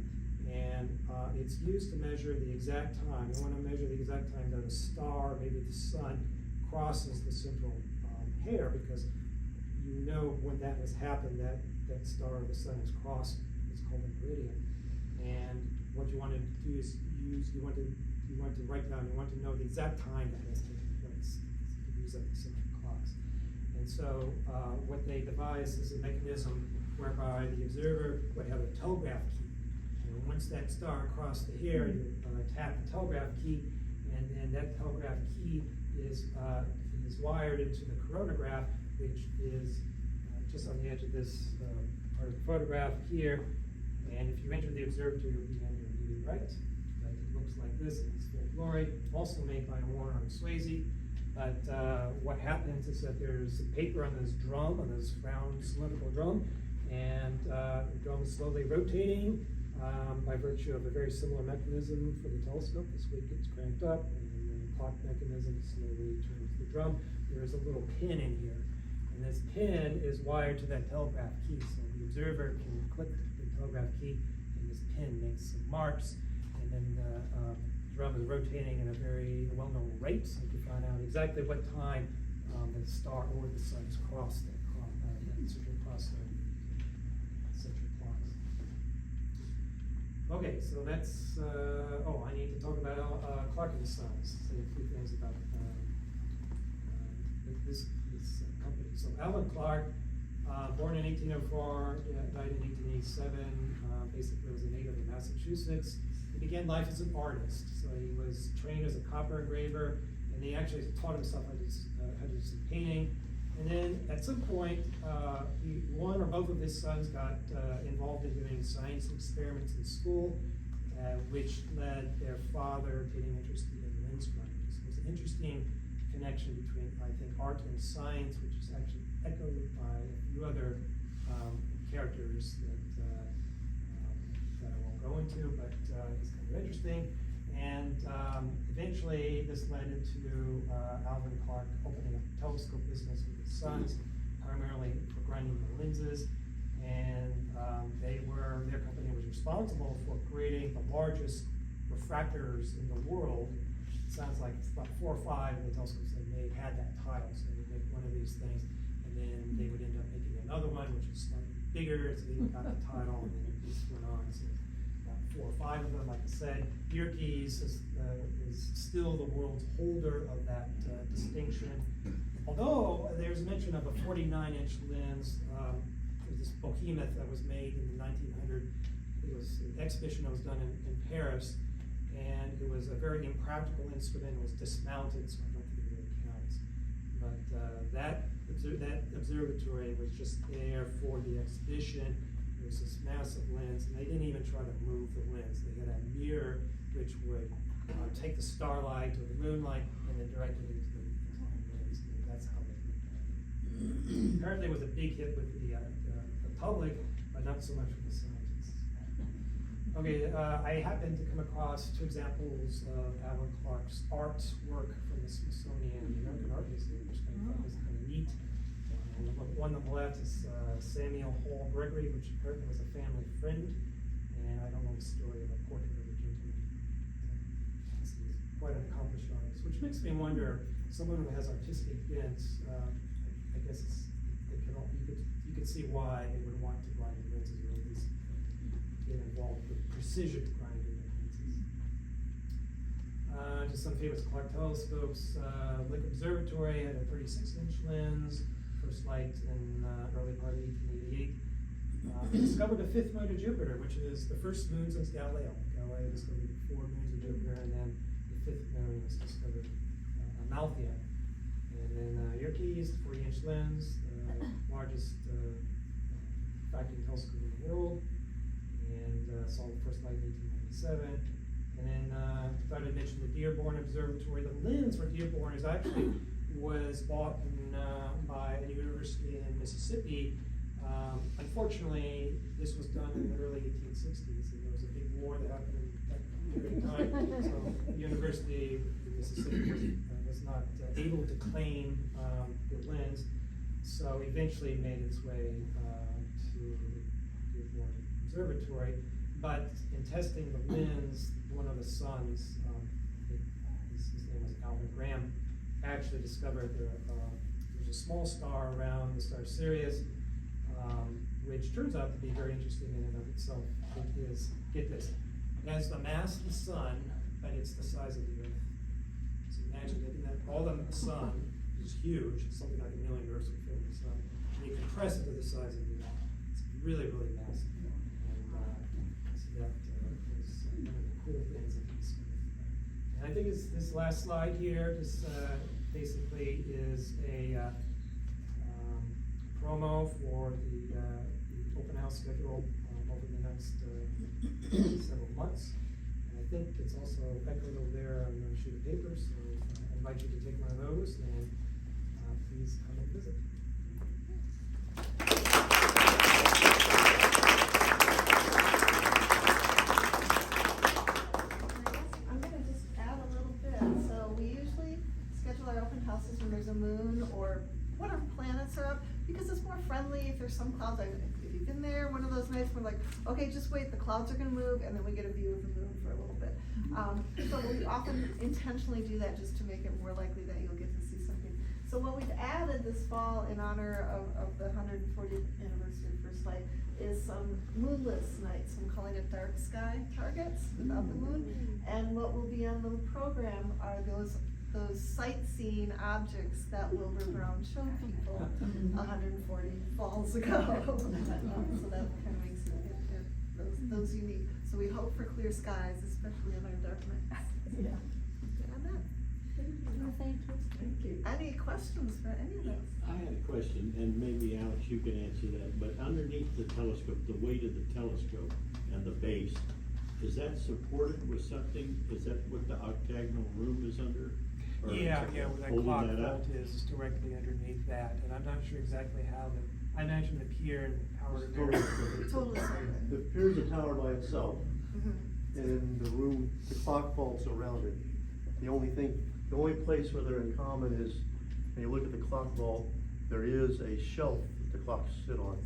Speaker 5: and it's used to measure the exact time. You want to measure the exact time that a star, maybe the sun, crosses the central hair, because you know when that has happened, that star or the sun has crossed. It's called a meridian. And what you want to do is you want to write down, you want to know the exact time that has taken place. You use up the central clocks. And so what they devised is a mechanism whereby the observer would have a telegraph key. And once that star crossed the hair, you tap the telegraph key, and that telegraph key is wired into the coronagraph, which is just on the edge of this part of the photograph here. And if you enter the observatory, you'll be on your immediate right. But it looks like this in its full glory, also made by Warner and Swayze. But what happens is that there's paper on this drum, on this round cylindrical drum, and the drum is slowly rotating by virtue of a very similar mechanism for the telescope. This weight gets cranked up, and then the clock mechanism slowly turns the drum. There's a little pin in here, and this pin is wired to that telegraph key, so the observer can click the telegraph key, and this pin makes some marks, and then the drum is rotating at a very well-known rate, so you can find out exactly what time the star or the sun's crossed that central crossover. Okay, so that's, I need to talk about Clark and Sons, say a few things about this company. So Alan Clark, born in 1804, died in 1887, basically was a native of Massachusetts. He began life as an artist, so he was trained as a copper engraver, and he actually taught himself how to do some painting. And then at some point, one or both of his sons got involved in doing science experiments in school, which led their father getting interested in lens grinding. So there's an interesting connection between, I think, art and science, which is actually echoed by a few other characters that I won't go into, but it's kind of interesting. And eventually this led into Alvin Clark opening up a telescope business with his sons, primarily for grinding the lenses. And their company was responsible for creating the largest refractors in the world. It sounds like it's about 4 or 5 of the telescopes they made had that title, so they would make one of these things, and then they would end up making another one, which is slightly bigger, so they got the title, and then this went on. So 4 or 5 of them, like I said. Yerkes is still the world's holder of that distinction. Although there's mention of a 49-inch lens, this behemoth that was made in the 1900s. It was an exhibition that was done in Paris, and it was a very impractical instrument. It was dismounted, so I don't think it really counts. But that observatory was just there for the exhibition. It was this massive lens, and they didn't even try to move the lens. They had a mirror which would take the starlight or the moonlight and then direct it into the lens. And that's how they looked at it. Apparently, it was a big hit with the public, but not so much with the scientists. Okay, I happened to come across 2 examples of Alvin Clark's artwork from the Smithsonian, the American Art Museum, which I thought was kind of neat. One on the left is Samuel Hall Gregory, which apparently was a family friend, and I don't know the story of a portrait of a gentleman. He's quite an accomplished artist, which makes me wonder, someone who has artistic bents, I guess you could see why they would want to grind the lenses, or at least get involved with precision grinding the lenses. Just some famous Clark telescopes. McKim Observatory had a 36-inch lens, first light in early part of 1888. Discovered a 5th moon of Jupiter, which is the first moon since Galileo. Galileo discovered 4 moons of Jupiter, and then the 5th moon was discovered, Amalthea. And then Yerkes, 40-inch lens, largest vacuum telescope in the world, and saw the first light in 1897. And then I thought I'd mention the Dearborn Observatory. The lens for Dearborn was bought by a university in Mississippi. Unfortunately, this was done in the early 1860s, and there was a big war that happened at that period of time. So the University of Mississippi was not able to claim the lens, so eventually made its way to the Dearborn Observatory. But in testing the lens, one of the sons, his name was Alvin Graham, actually discovered there's a small star around the star Sirius, which turns out to be very interesting in and of itself. It is, get this, it has the mass of the sun, but it's the size of the Earth. So imagine that all the sun is huge, it's something like 1 million Earths would fit in the sun, and you compress it to the size of the Earth. It's really, really massive. And so that was one of the cool things that he discovered. And I think this last slide here just basically is a promo for the open house schedule over the next several months. And I think it's also echoed over there on the sheet of paper, so I invite you to take one of those and please come and visit.
Speaker 3: I'm gonna just add a little bit. So we usually schedule our open houses when there's a moon or whatever planets are up, because it's more friendly if there's some clouds. If you've been there one of those nights, we're like, okay, just wait, the clouds are gonna move, and then we get a view of the moon for a little bit. So we often intentionally do that just to make it more likely that you'll get to see something. So what we've added this fall in honor of the 140th anniversary of First Light is some moonless nights. I'm calling it dark sky targets without the moon. And what will be on the program are those sightseeing objects that Wilbur Brown showed people 140 falls ago. So that kind of makes those unique. So we hope for clear skies, especially on our dark nights.
Speaker 1: Yeah.
Speaker 3: Good on that.
Speaker 1: Thank you.
Speaker 3: Any questions for any of this?
Speaker 7: I had a question, and maybe Alex, you can answer that, but underneath the telescope, the weight of the telescope and the base, is that supported with something? Is that what the octagonal room is under? Or is
Speaker 5: Yeah,
Speaker 7: it
Speaker 5: yeah, where that
Speaker 7: holding
Speaker 5: clock
Speaker 7: that up?
Speaker 5: vault is directly underneath that, and I'm not sure exactly how I imagine the pier and power to
Speaker 3: Totally separate.
Speaker 2: The pier's a tower by itself,
Speaker 3: Mhm.
Speaker 2: and in the room, the clock vault's around it. The only place where they're in common is, when you look at the clock vault, there is a shelf that the clocks sit on,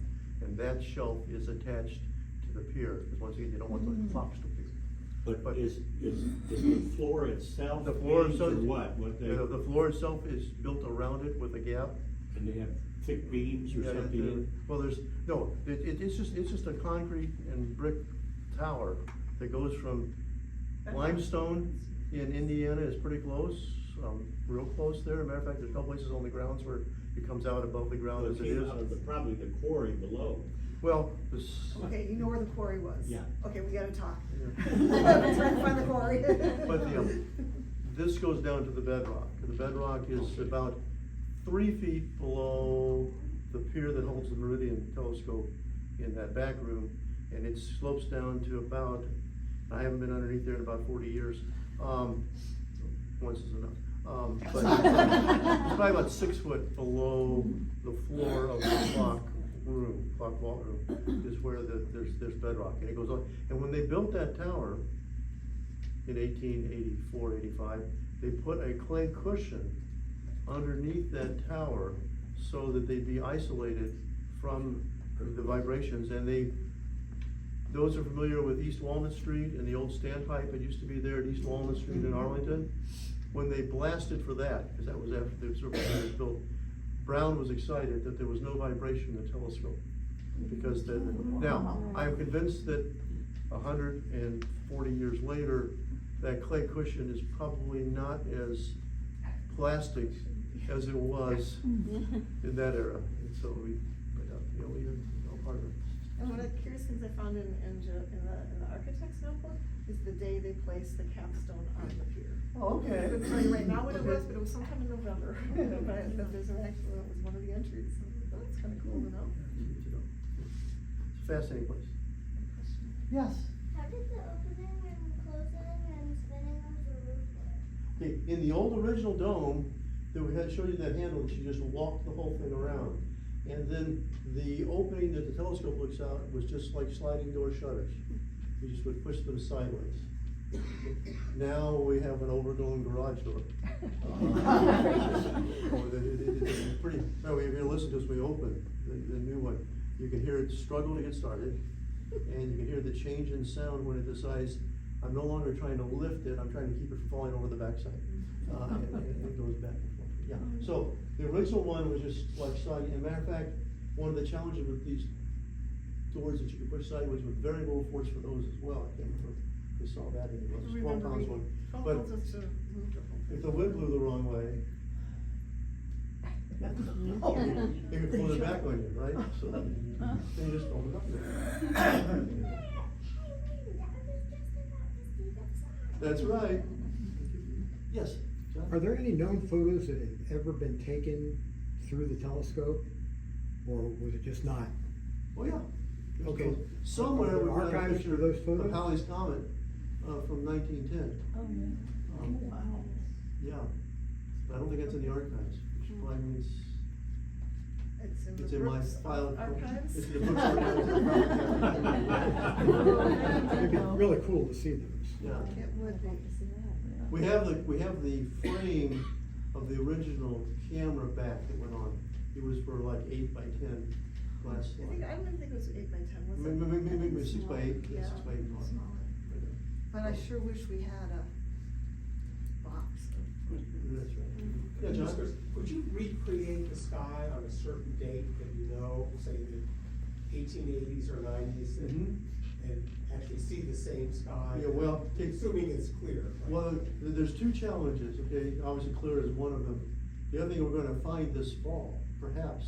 Speaker 2: and that shelf is attached to the pier, because once again, you don't want the clocks to be.
Speaker 7: But is the floor itself
Speaker 2: The floor
Speaker 7: beams
Speaker 2: itself,
Speaker 7: or what? What they,
Speaker 2: the floor itself is built around it with a gap.
Speaker 7: and they have thick beams or
Speaker 2: Yeah,
Speaker 7: something in it?
Speaker 2: well, it's just a concrete and brick tower that goes from limestone in Indiana is pretty close, real close there. Matter of fact, there's a couple places on the grounds where it comes out above the ground
Speaker 7: Well,
Speaker 2: as
Speaker 7: it
Speaker 2: it
Speaker 7: came
Speaker 2: is.
Speaker 7: out of probably the quarry below.
Speaker 2: Well, this.
Speaker 3: Okay, you know where the quarry was?
Speaker 7: Yeah.
Speaker 3: Okay, we gotta talk.
Speaker 2: Yeah.
Speaker 3: Let's try to find the quarry.
Speaker 2: But this goes down to the bedrock. The bedrock is about 3 feet below the pier that holds the Meridian telescope in that back room, and it slopes down to about, I haven't been underneath there in about 40 years. Once is enough. But it's probably about 6 foot below the floor of the clock vault room, is where there's bedrock, and it goes on. And when they built that tower in 1884, 85, they put a clay cushion underneath that tower so that they'd be isolated from the vibrations. And those are familiar with East Walnut Street and the old standpipe that used to be there at East Walnut Street in Arlington. When they blasted for that, because that was after the observatory was built, Brown was excited that there was no vibration in the telescope. Because now, I'm convinced that 140 years later, that clay cushion is probably not as plastic as it was in that era. And so we part of it.
Speaker 3: And one of the curious things I found in the architect's notebook is the day they placed the capstone on the pier.
Speaker 2: Oh, okay.
Speaker 3: I couldn't tell you right now when it was, but it was sometime in November. But there's an actual, it was one of the entries, so that's kinda cool to know.
Speaker 2: It's a fascinating place. Yes.
Speaker 4: How did the opening and closing and spinning of the roof work?
Speaker 2: Okay, in the old original dome, that we had showed you that handle, that you just walked the whole thing around. And then the opening that the telescope looks out was just like sliding door shutters. You just would push them sideways. Now we have an overgrown garage door. It's pretty, well, if you listen to us, we open the new one, you can hear it struggle to get started, and you can hear the change in sound when it decides, I'm no longer trying to lift it, I'm trying to keep it from falling over the backside. And it goes back and forth. Yeah, so the original one was just like sliding. As a matter of fact, one of the challenges with these doors that you can push sideways with very low force for those as well. I can't remember if we saw that in the small pounds one. But if the wind blew the wrong way, it could pull it back on you, right? So then you just open it up there. That's right. Yes. John?
Speaker 8: Are there any known photos that have ever been taken through the telescope, or was it just not?
Speaker 2: Oh, yeah.
Speaker 8: Okay.
Speaker 2: Somewhere
Speaker 8: Are there
Speaker 2: we've got a
Speaker 8: archives
Speaker 2: picture
Speaker 8: for those
Speaker 2: of
Speaker 8: photos?
Speaker 2: Halley's Comet, from 1910.
Speaker 1: Oh, yeah. Wow.
Speaker 2: Yeah, but I don't think that's in the archives, which probably means it's in my
Speaker 3: Brooks
Speaker 2: file.
Speaker 3: archives?
Speaker 2: It's in the Brooks archives.
Speaker 8: It'd be really cool to see those.
Speaker 2: Yeah.
Speaker 3: It would be.
Speaker 2: We have the frame of the original camera back that went on. It was for like 8 by 10 glass
Speaker 3: I
Speaker 2: slide.
Speaker 3: don't even think it was 8 by 10, was it?
Speaker 2: Maybe 6 by 8, yeah, 6 by 8.
Speaker 3: But I sure wish we had a box.
Speaker 2: That's right. Yeah,
Speaker 9: Just
Speaker 2: John?
Speaker 9: Would you recreate the sky on a certain date that you know, say the 1880s or 90s, and actually see the same sky?
Speaker 2: Yeah, well,
Speaker 9: Assuming it's clear. right?
Speaker 2: Well, there's 2 challenges, okay? Obviously, clear is one of them. The other thing we're gonna find this fall, perhaps,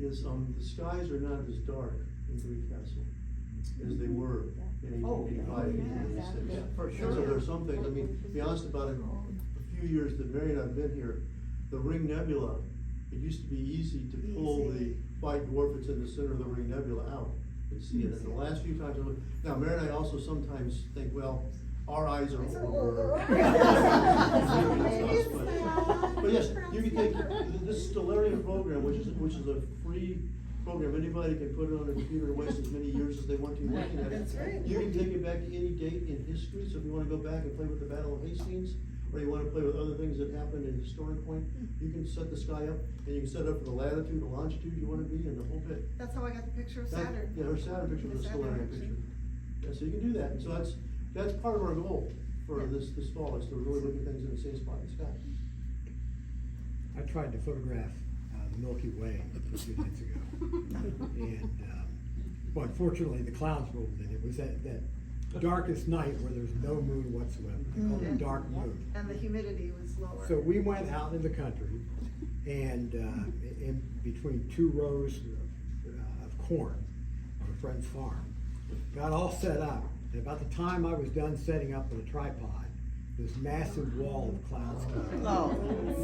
Speaker 2: is the skies are not as dark in Greencastle as they were in 1885, 1886.
Speaker 8: For
Speaker 2: And so there's some things, I mean, to be honest about it, the few years that Mary and I have been here, the Ring Nebula, it used to be easy to pull the
Speaker 3: Easy.
Speaker 2: white dwarf that's in the center of the Ring Nebula out and see it. And the last few times I looked, now Mary and I also sometimes think, well, our eyes are
Speaker 3: Eyes are
Speaker 2: older.
Speaker 3: older.
Speaker 2: But yes, you can take this Stellarium program, which is a free program, anybody can put it on their computer and waste as many years as they want to looking at it.
Speaker 3: That's right.
Speaker 2: You can take it back to any date in history, so if you wanna go back and play with the Battle of Hastings, or you wanna play with other things that happened in historic point, you can set the sky up, and you can set it up for the latitude, the longitude you wanna be, and the whole bit.
Speaker 3: That's how I got the picture of
Speaker 2: That-
Speaker 3: Saturn.
Speaker 2: Yeah, her Saturn picture was a
Speaker 3: The Saturn
Speaker 2: Stellarium picture. Yeah, so you can do that, and so that's part of our goal for
Speaker 3: Yeah.
Speaker 2: this fall, is to really look at things in the same spot in the sky.
Speaker 8: I tried to photograph the Milky Way a few nights ago. And, well, unfortunately, the clouds rolled in. It was that darkest night where there's no moon whatsoever. They call it dark moon.
Speaker 3: And the humidity was lower.
Speaker 8: So we went out in the country and, in between two rows of corn on a friend's farm, got all set up. And about the time I was done setting up with a tripod, this massive wall of clouds came.
Speaker 6: Oh.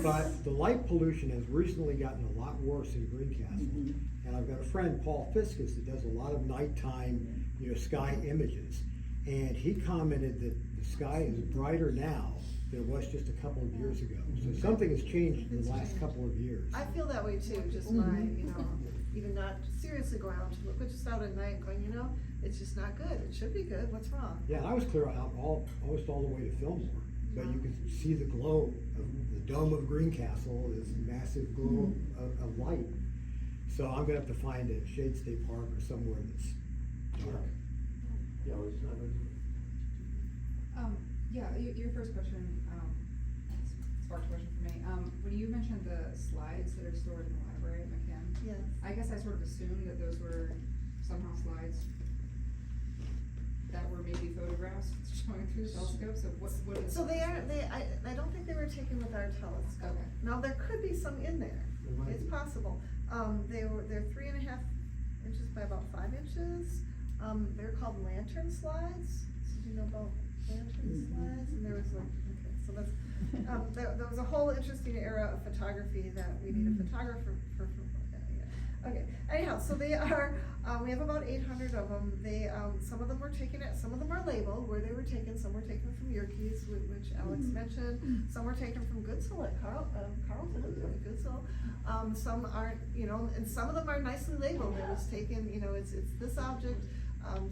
Speaker 8: But the light pollution has recently gotten a lot worse in Greencastle. And I've got a friend, Paul Fiskus, that does a lot of nighttime, sky images. And he commented that the sky is brighter now than it was just a couple of years ago. So something has changed in the last couple of years.
Speaker 3: I feel that way too, just by, even not seriously going out to look, but just out at night going, it's just not good. It should be good. What's wrong?
Speaker 8: Yeah, and I was clear out almost all the way to Fillmore, but you can see the glow of the dome of Greencastle, this massive glow of light. So I'm gonna have to find a Shade State Park or somewhere that's dark.
Speaker 2: Yeah, it's not.
Speaker 10: Your first question, sparked a question for me. When you mentioned the slides that are stored in the library at McKim,
Speaker 3: Yes.
Speaker 10: I guess I sort of assumed that those were somehow slides that were maybe photographs showing through the telescope, so what is?
Speaker 3: So I don't think they were taken with our telescope.
Speaker 10: Okay.
Speaker 3: Now, there could be some in there.
Speaker 2: There might
Speaker 3: It's
Speaker 2: be.
Speaker 3: possible. They're 3.5 inches by about 5 inches. They're called lantern slides. So do you know about lantern slides? And there was so that's, there was a whole interesting era of photography that we need a photographer for. Okay, anyhow, so they are, we have about 800 of them. Some of them were taken some of them are labeled where they were taken. Some were taken from Yerkes, which Alex mentioned. Some were taken from Goodsell at Carlton, Goodsell. Some aren't, and some of them are nicely labeled. It was taken, it's this object,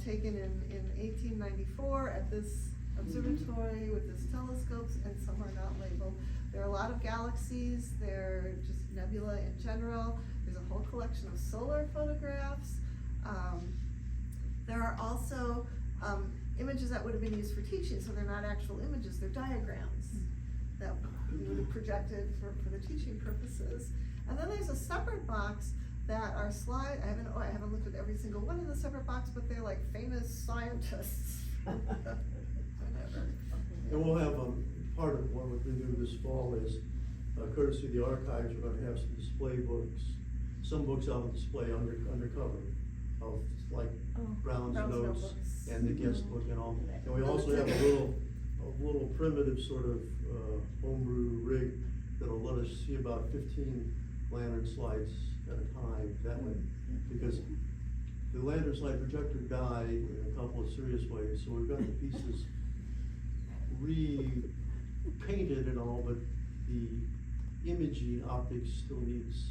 Speaker 3: taken in 1894 at this observatory with this telescopes, and some are not labeled. There are a lot of galaxies. They're just nebula in general. There's a whole collection of solar photographs. There are also images that would have been used for teaching, so they're not actual images, they're diagrams that we would have projected for the teaching purposes. And then there's a separate box that are slide, I haven't looked at every single one in the separate box, but they're like famous scientists. Whatever.
Speaker 2: And we'll have, part of what we're gonna do this fall is, courtesy of the archives, we're gonna have some display books, some books out on display undercover of like Brown's
Speaker 3: Brown's
Speaker 2: notes
Speaker 3: notebooks.
Speaker 2: and the guest book and all. And we also have a little primitive sort of, homebrew rig that'll let us see about 15 lantern slides at a time that way. Because the lantern slide projector died in a couple of serious ways, so we've got the pieces repainted and all, but the imaging optics still needs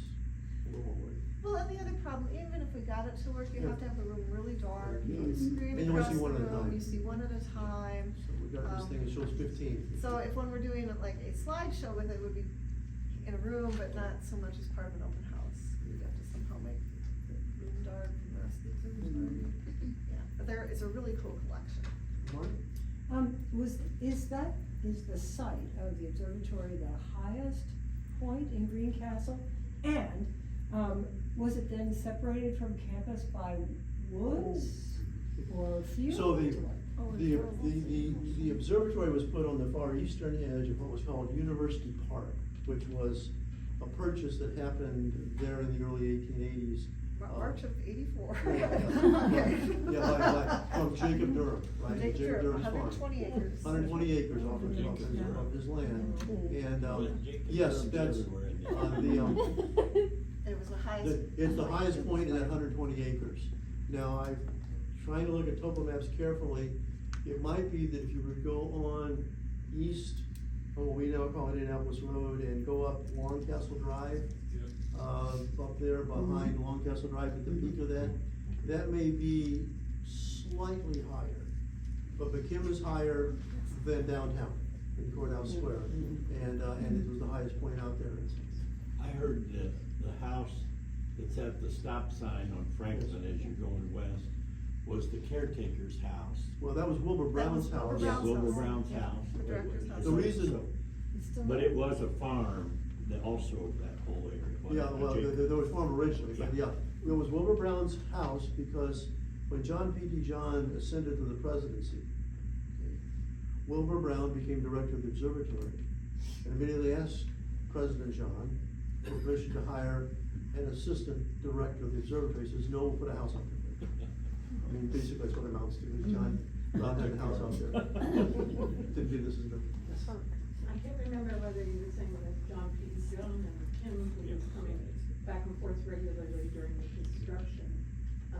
Speaker 2: a little more work.
Speaker 3: Well, and the other problem, even if we got it to work, you have to have the room really dark, you
Speaker 2: Mhm.
Speaker 3: screen
Speaker 2: And you only
Speaker 3: across
Speaker 2: see
Speaker 3: the
Speaker 2: one at a
Speaker 3: room,
Speaker 2: time.
Speaker 3: you see one at a time.
Speaker 2: So we've got this thing that shows 15.
Speaker 3: So if when we're doing like a slideshow with it, would be in a room, but not so much as part of an open house. We'd have to somehow make the room dark from the rest of the observatory. Yeah, but it's a really cool collection.
Speaker 2: Mark?
Speaker 11: Is the site of the observatory the highest point in Greencastle? And, was it then separated from campus by woods or fields?
Speaker 2: So
Speaker 3: Oh,
Speaker 2: the observatory was put on the far eastern edge of what was called University Park, which was a purchase that happened there in the early 1880s.
Speaker 3: March of '84.
Speaker 2: Yeah, from Jacob Durham, right?
Speaker 3: Jacob Durham,
Speaker 2: Durham's farm.
Speaker 3: 120 acres.
Speaker 2: 120 acres off of his land. And, yes, that's,
Speaker 3: It was the highest.
Speaker 2: It's the highest point in that 120 acres. Now, I'm trying to look at topo maps carefully. It might be that if you would go on east, what we now call Indianapolis Road, and go up Long Castle Drive, up there behind Long Castle Drive at the peak of that, that may be slightly higher. But McKim is higher than downtown in Courthouse Square, and it was the highest point out there.
Speaker 7: I heard the house that's at the stop sign on Franklin as you're going west was the caretaker's house.
Speaker 2: Well, that was Wilbur Brown's
Speaker 3: That was
Speaker 2: house.
Speaker 7: Yeah, Wilbur
Speaker 3: house.
Speaker 7: Brown's
Speaker 3: Yeah,
Speaker 7: house.
Speaker 3: the director's house.
Speaker 2: The reason-
Speaker 7: So- But it was a farm that also that whole area. wasn't
Speaker 2: Yeah,
Speaker 7: it?
Speaker 2: well, there was farm originally, but yeah, it was Wilbur Brown's house because when John P.T. John ascended to the presidency, Wilbur Brown became director of the observatory and immediately asked President John for permission to hire an assistant director of the observatory. He says, no, we'll put a house out there. I mean, basically that's what it amounts to, is John had a house out there. Didn't do this as a.
Speaker 12: I can't remember whether you were saying that John P. John and Kim was coming back and forth regularly during the construction.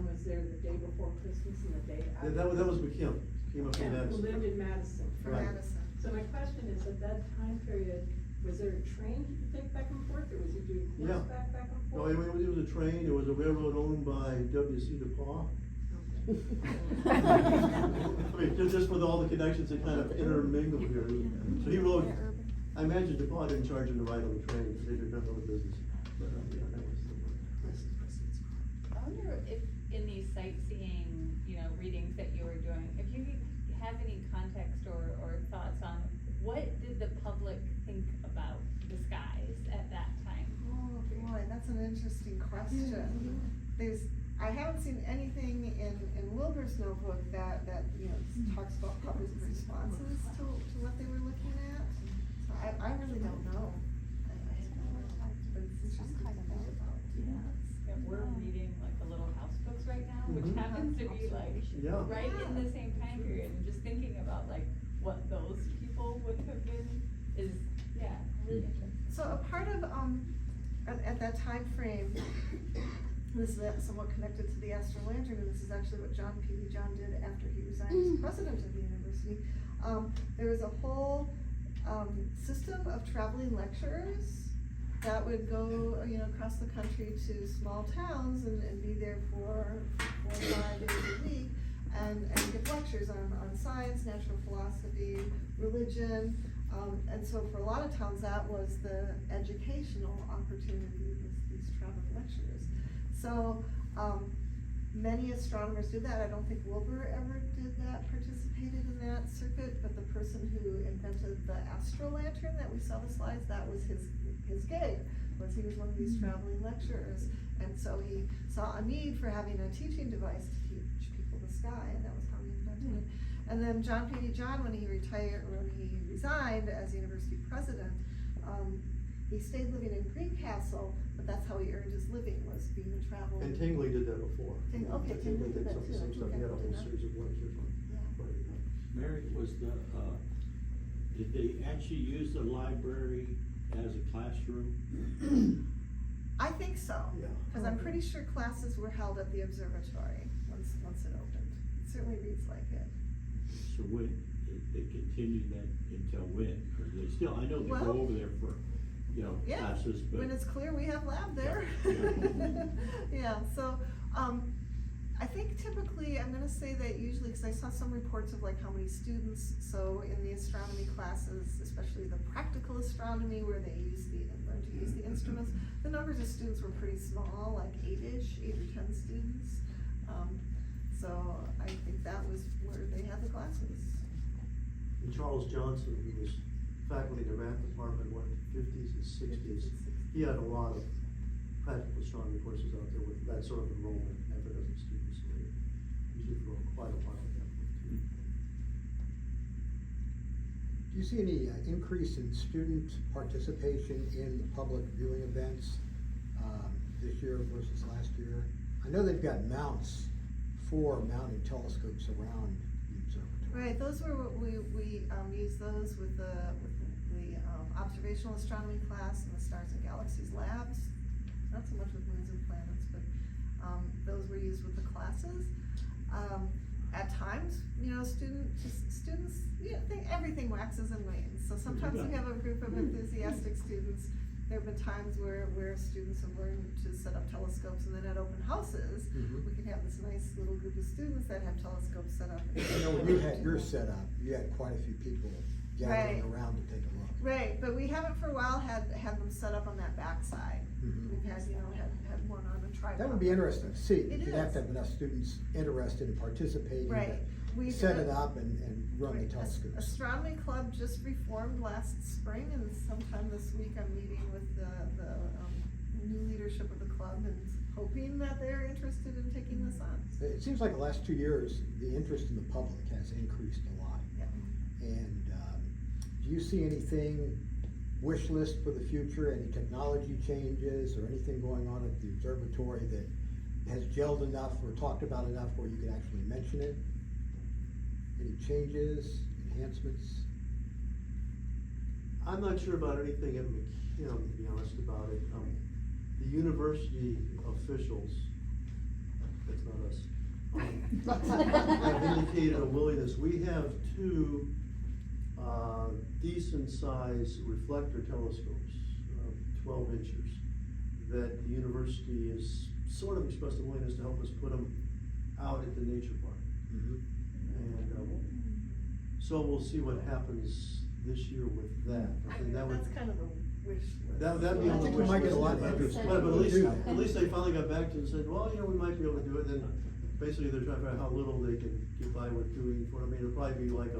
Speaker 12: Was there the day before Christmas and the day after?
Speaker 2: That was McKim, came up from
Speaker 12: Yeah, who
Speaker 2: Madison.
Speaker 12: lived in Madison.
Speaker 3: For
Speaker 2: Right.
Speaker 3: Madison.
Speaker 12: So my question is, at that time period, was there a train he could take back and forth, or was he doing
Speaker 2: Yeah.
Speaker 12: horseback back and
Speaker 2: No,
Speaker 12: forth?
Speaker 2: it was a train, it was a railroad owned by W.C. DePauw. I mean, just with all the connections that kind of intermingled here. So he rode, I imagine DePauw didn't charge him to ride on the train, because they did not know the business. But, yeah, that was
Speaker 6: I wonder if in these sightseeing, readings that you were doing, if you have any context or thoughts on what did the public think about the skies at that time?
Speaker 3: Oh, boy, that's an interesting question. I haven't seen anything in Wilbur's notebook that talks about public responses to what they were looking at. So I really don't know. But it's interesting to think about.
Speaker 6: Yeah, we're reading like the Little House books right now, which
Speaker 2: Mhm.
Speaker 6: happens to be like
Speaker 2: Yeah.
Speaker 6: right in the same time period, and just thinking about like what those people would have been is, yeah, really interesting.
Speaker 3: So a part of, at that time frame, this is somewhat connected to the Astro Lantern, and this is actually what John P. John did after he resigned as president of the university. There was a whole, system of traveling lecturers that would go, across the country to small towns and be there for 4 or 5 days a week and give lectures on science, natural philosophy, religion. And so for a lot of towns, that was the educational opportunity, was these traveling lecturers. So, many astronomers did that. I don't think Wilbur ever did that, participated in that circuit, but the person who invented the Astro Lantern that we saw the slides, that was his gig, was he was one of these traveling lecturers. And so he saw a need for having a teaching device to teach people the sky, and that was how he invented it. And then John P. John, when he resigned as university president, he stayed living in Greencastle, but that's how he earned his living, was being a traveler.
Speaker 2: And Tingley did that before.
Speaker 3: Okay, Tingley did that
Speaker 2: some of the
Speaker 3: too.
Speaker 2: same stuff. He had a
Speaker 3: Okay,
Speaker 2: whole
Speaker 3: did that.
Speaker 2: series of lectures on.
Speaker 7: Mary, did they actually use the library as a classroom?
Speaker 3: I think so.
Speaker 2: Yeah.
Speaker 3: Cause I'm pretty sure classes were held at the observatory once it opened. It certainly reads like it.
Speaker 7: So when, they continued that until when? Or they still, I know they
Speaker 3: Well,
Speaker 7: go over there for,
Speaker 3: Yeah,
Speaker 7: classes, but.
Speaker 3: when it's clear we have lab there.
Speaker 7: Yeah.
Speaker 3: Yeah, so, I think typically, I'm gonna say that usually, cause I saw some reports of like how many students, so in the astronomy classes, especially the practical astronomy where they learn to use the instruments, the numbers of students were pretty small, like 8 or 10 students. So I think that was where they had the classes.
Speaker 2: And Charles Johnson, who was faculty in the math department, what, 50s and 60s, he had a lot of practical astronomy courses out there with that sort of enrollment, half a dozen students. So they usually for quite a while.
Speaker 8: Do you see any increase in student participation in the public viewing events this year versus last year? I know they've got mounts for mounting telescopes around the observatory.
Speaker 3: Right, those were what we used those with the observational astronomy class and the stars and galaxies Galaxies labs, not so much with moons and planets, but, those were used with the classes. At times, students, everything waxes and wanes, so sometimes we have a group of enthusiastic students. There have been times where students have learned to set up telescopes, and then at open houses, we can have this nice little group of students that have telescopes set up.
Speaker 8: When you had yours set up, you had quite a few people gathering
Speaker 3: Right.
Speaker 8: around to take a look.
Speaker 3: Right, but we haven't for a while had them set up on that backside. We've had, had one on a tripod.
Speaker 8: That would be interesting to see.
Speaker 3: It
Speaker 8: You'd have to
Speaker 3: is.
Speaker 8: have enough students interested in participating.
Speaker 3: Right.
Speaker 8: to
Speaker 3: We
Speaker 8: Set
Speaker 3: did-
Speaker 8: it up and run the
Speaker 3: Right.
Speaker 8: telescopes.
Speaker 3: Astronomy Club just reformed last spring, and sometime this week I'm meeting with the new leadership of the club and hoping that they're interested in taking this on.
Speaker 8: It seems like the last 2 years, the interest in the public has increased a lot.
Speaker 3: Yeah.
Speaker 8: And, do you see anything, wish list for the future, any technology changes or anything going on at the observatory that has gelled enough or talked about enough where you could actually mention it? Any changes, enhancements?
Speaker 2: I'm not sure about anything at McKim, to be honest about it. The university officials, that's not us, have indicated a willingness. We have two decent sized reflector telescopes, 12 inches, that the university has sort of expressed a willingness to help us put them out at the nature park. And so we'll see what happens this year with that. I think that would,
Speaker 3: That's kind of a wish list.
Speaker 2: that'd be
Speaker 8: I
Speaker 2: on the
Speaker 8: think we
Speaker 2: wish
Speaker 8: might
Speaker 2: list.
Speaker 8: get a lot of interest.
Speaker 2: But at least,
Speaker 8: Do that.
Speaker 2: at least they finally got back to us and said, well, we might be able to do it. Then basically they're trying to figure out how little they can get by with doing for, it'll probably be like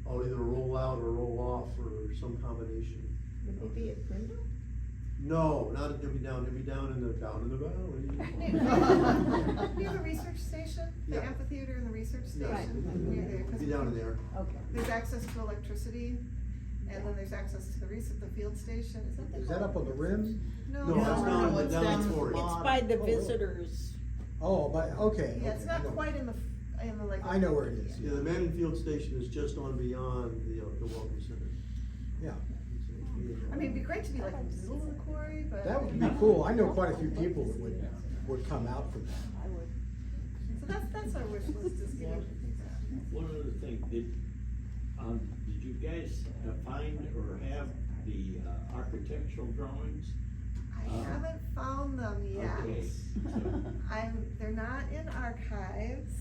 Speaker 2: either a roll out or roll off or some combination.
Speaker 1: Would they be at Brindle?
Speaker 2: No, not, it'll be down in the valley.
Speaker 3: Near the research station, the
Speaker 2: Yeah.
Speaker 3: amphitheater and the research
Speaker 2: Yeah.
Speaker 3: station. Near there, 'cause
Speaker 2: Be down in there.
Speaker 1: Okay.
Speaker 3: There's access to electricity, and then there's access to the field station.
Speaker 8: Is that up on the rim?
Speaker 3: No.
Speaker 2: No, that's down in the dormitory.
Speaker 13: It's by the
Speaker 8: Oh,
Speaker 13: visitors.
Speaker 8: Oh, but, okay.
Speaker 3: Yeah, it's
Speaker 8: okay, I
Speaker 3: not
Speaker 8: know.
Speaker 3: quite in the like.
Speaker 8: I know where it is.
Speaker 2: Yeah, the Manning Field Station is just on beyond the Welcome Center.
Speaker 8: Yeah.
Speaker 3: I mean, it'd be great to be like in the middle of the quarry, but.
Speaker 8: That would be cool. I know quite a few people that would come out for that.
Speaker 1: I would.
Speaker 3: So that's our wish list, is getting that.
Speaker 7: One other thing, did you guys find or have the architectural drawings?
Speaker 3: I haven't found them yet.
Speaker 7: Okay, so-
Speaker 3: They're not in archives.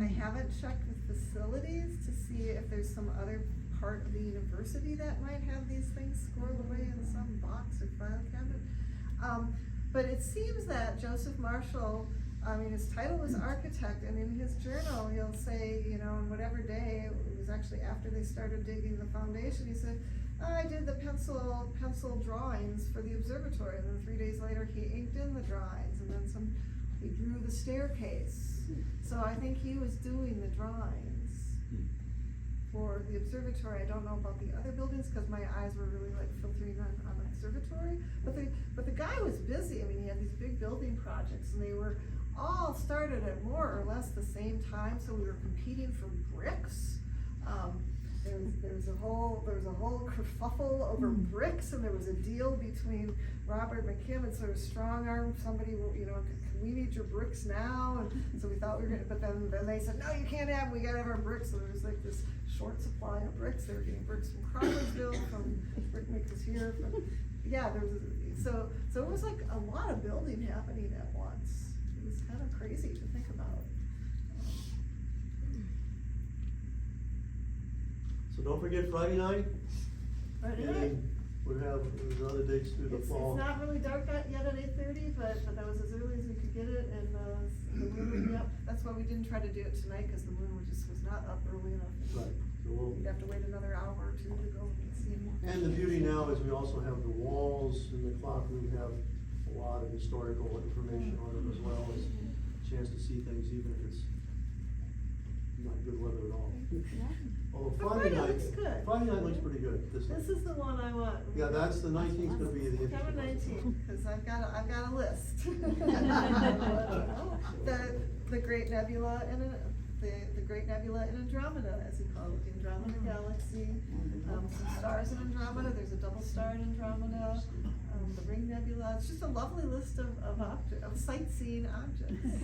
Speaker 3: I haven't checked with facilities to see if there's some other part of the university that might have these things squirreled away in some box or file cabinet. But it seems that Joseph Marshall, his title was architect, and in his journal, he'll say, on whatever day, it was actually after they started digging the foundation, he said, I did the pencil drawings for the observatory, and then 3 days later, he inked in the drawings, and then he drew the staircase. So I think he was doing the drawings for the observatory. I don't know about the other buildings, cause my eyes were really like filtering on the observatory, but the guy was busy. He had these big building projects, and they were all started at more or less the same time, so we were competing for bricks. There was a whole kerfuffle over bricks, and there was a deal between Robert McKim and sort of strong arm somebody, we need your bricks now, and so we thought we were gonna, but then they said, no, you can't have them, we gotta have our bricks, so there was like this short supply of bricks. They were getting bricks from Crawfordsville, from brick makers here, so it was like a lot of building happening at once. It was kind of crazy to think about.
Speaker 2: So don't forget Friday night.
Speaker 3: Friday night.
Speaker 2: And there's other dates through the fall.
Speaker 3: It's not really dark yet at 8:30, but that was as early as we could get it, and the moon would be up. That's why we didn't try to do it tonight, because the moon was not up early enough.
Speaker 2: Right, so
Speaker 3: We'd have to wait another hour or two to go and see it.
Speaker 2: and the beauty now is we also have the walls in the clock room have a lot of historical information on them, as well as a chance to see things even if it's not good weather at all. Although
Speaker 3: But
Speaker 2: Friday
Speaker 3: Friday
Speaker 2: night,
Speaker 3: looks good.
Speaker 2: Friday night looks pretty good.
Speaker 3: This is the one I want.
Speaker 2: Yeah, that's the 19th gonna be the interesting
Speaker 3: September
Speaker 2: one.
Speaker 3: 19th, because I've got a list. The Great Nebula the Great Nebula in Andromeda, as you call it, the Andromeda Galaxy. Some stars in Andromeda. There's a double star in Andromeda. The Ring Nebula. it's just a lovely list of sightseeing objects.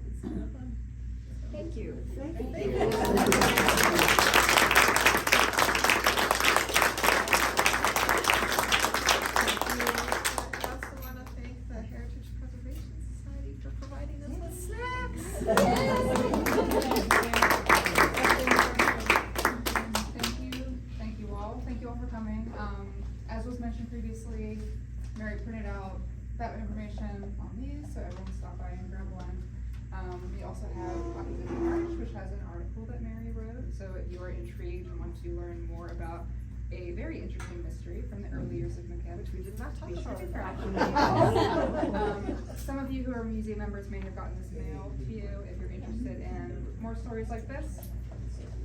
Speaker 3: It's kind of fun.
Speaker 11: Thank you.
Speaker 3: Thank you. I also want to thank the Heritage Preservation Society for providing us with snacks.
Speaker 10: Thank you all for coming. As was mentioned previously, Mary printed out that information on these, so everyone stop by and grab one. We also have copies of the March, which has an article that Mary wrote, so if you are intrigued and want to learn more about a very interesting mystery from the early years of McKim,
Speaker 3: Which we did not talk
Speaker 10: be sure
Speaker 3: about.
Speaker 10: to grab one. Some of you who are museum members may have gotten this mailed to you. If you're interested in more stories like this,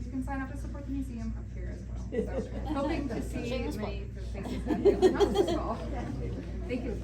Speaker 10: you can sign up to support the museum up here as well. So, hoping to see many of the faces that not this fall. Thank you.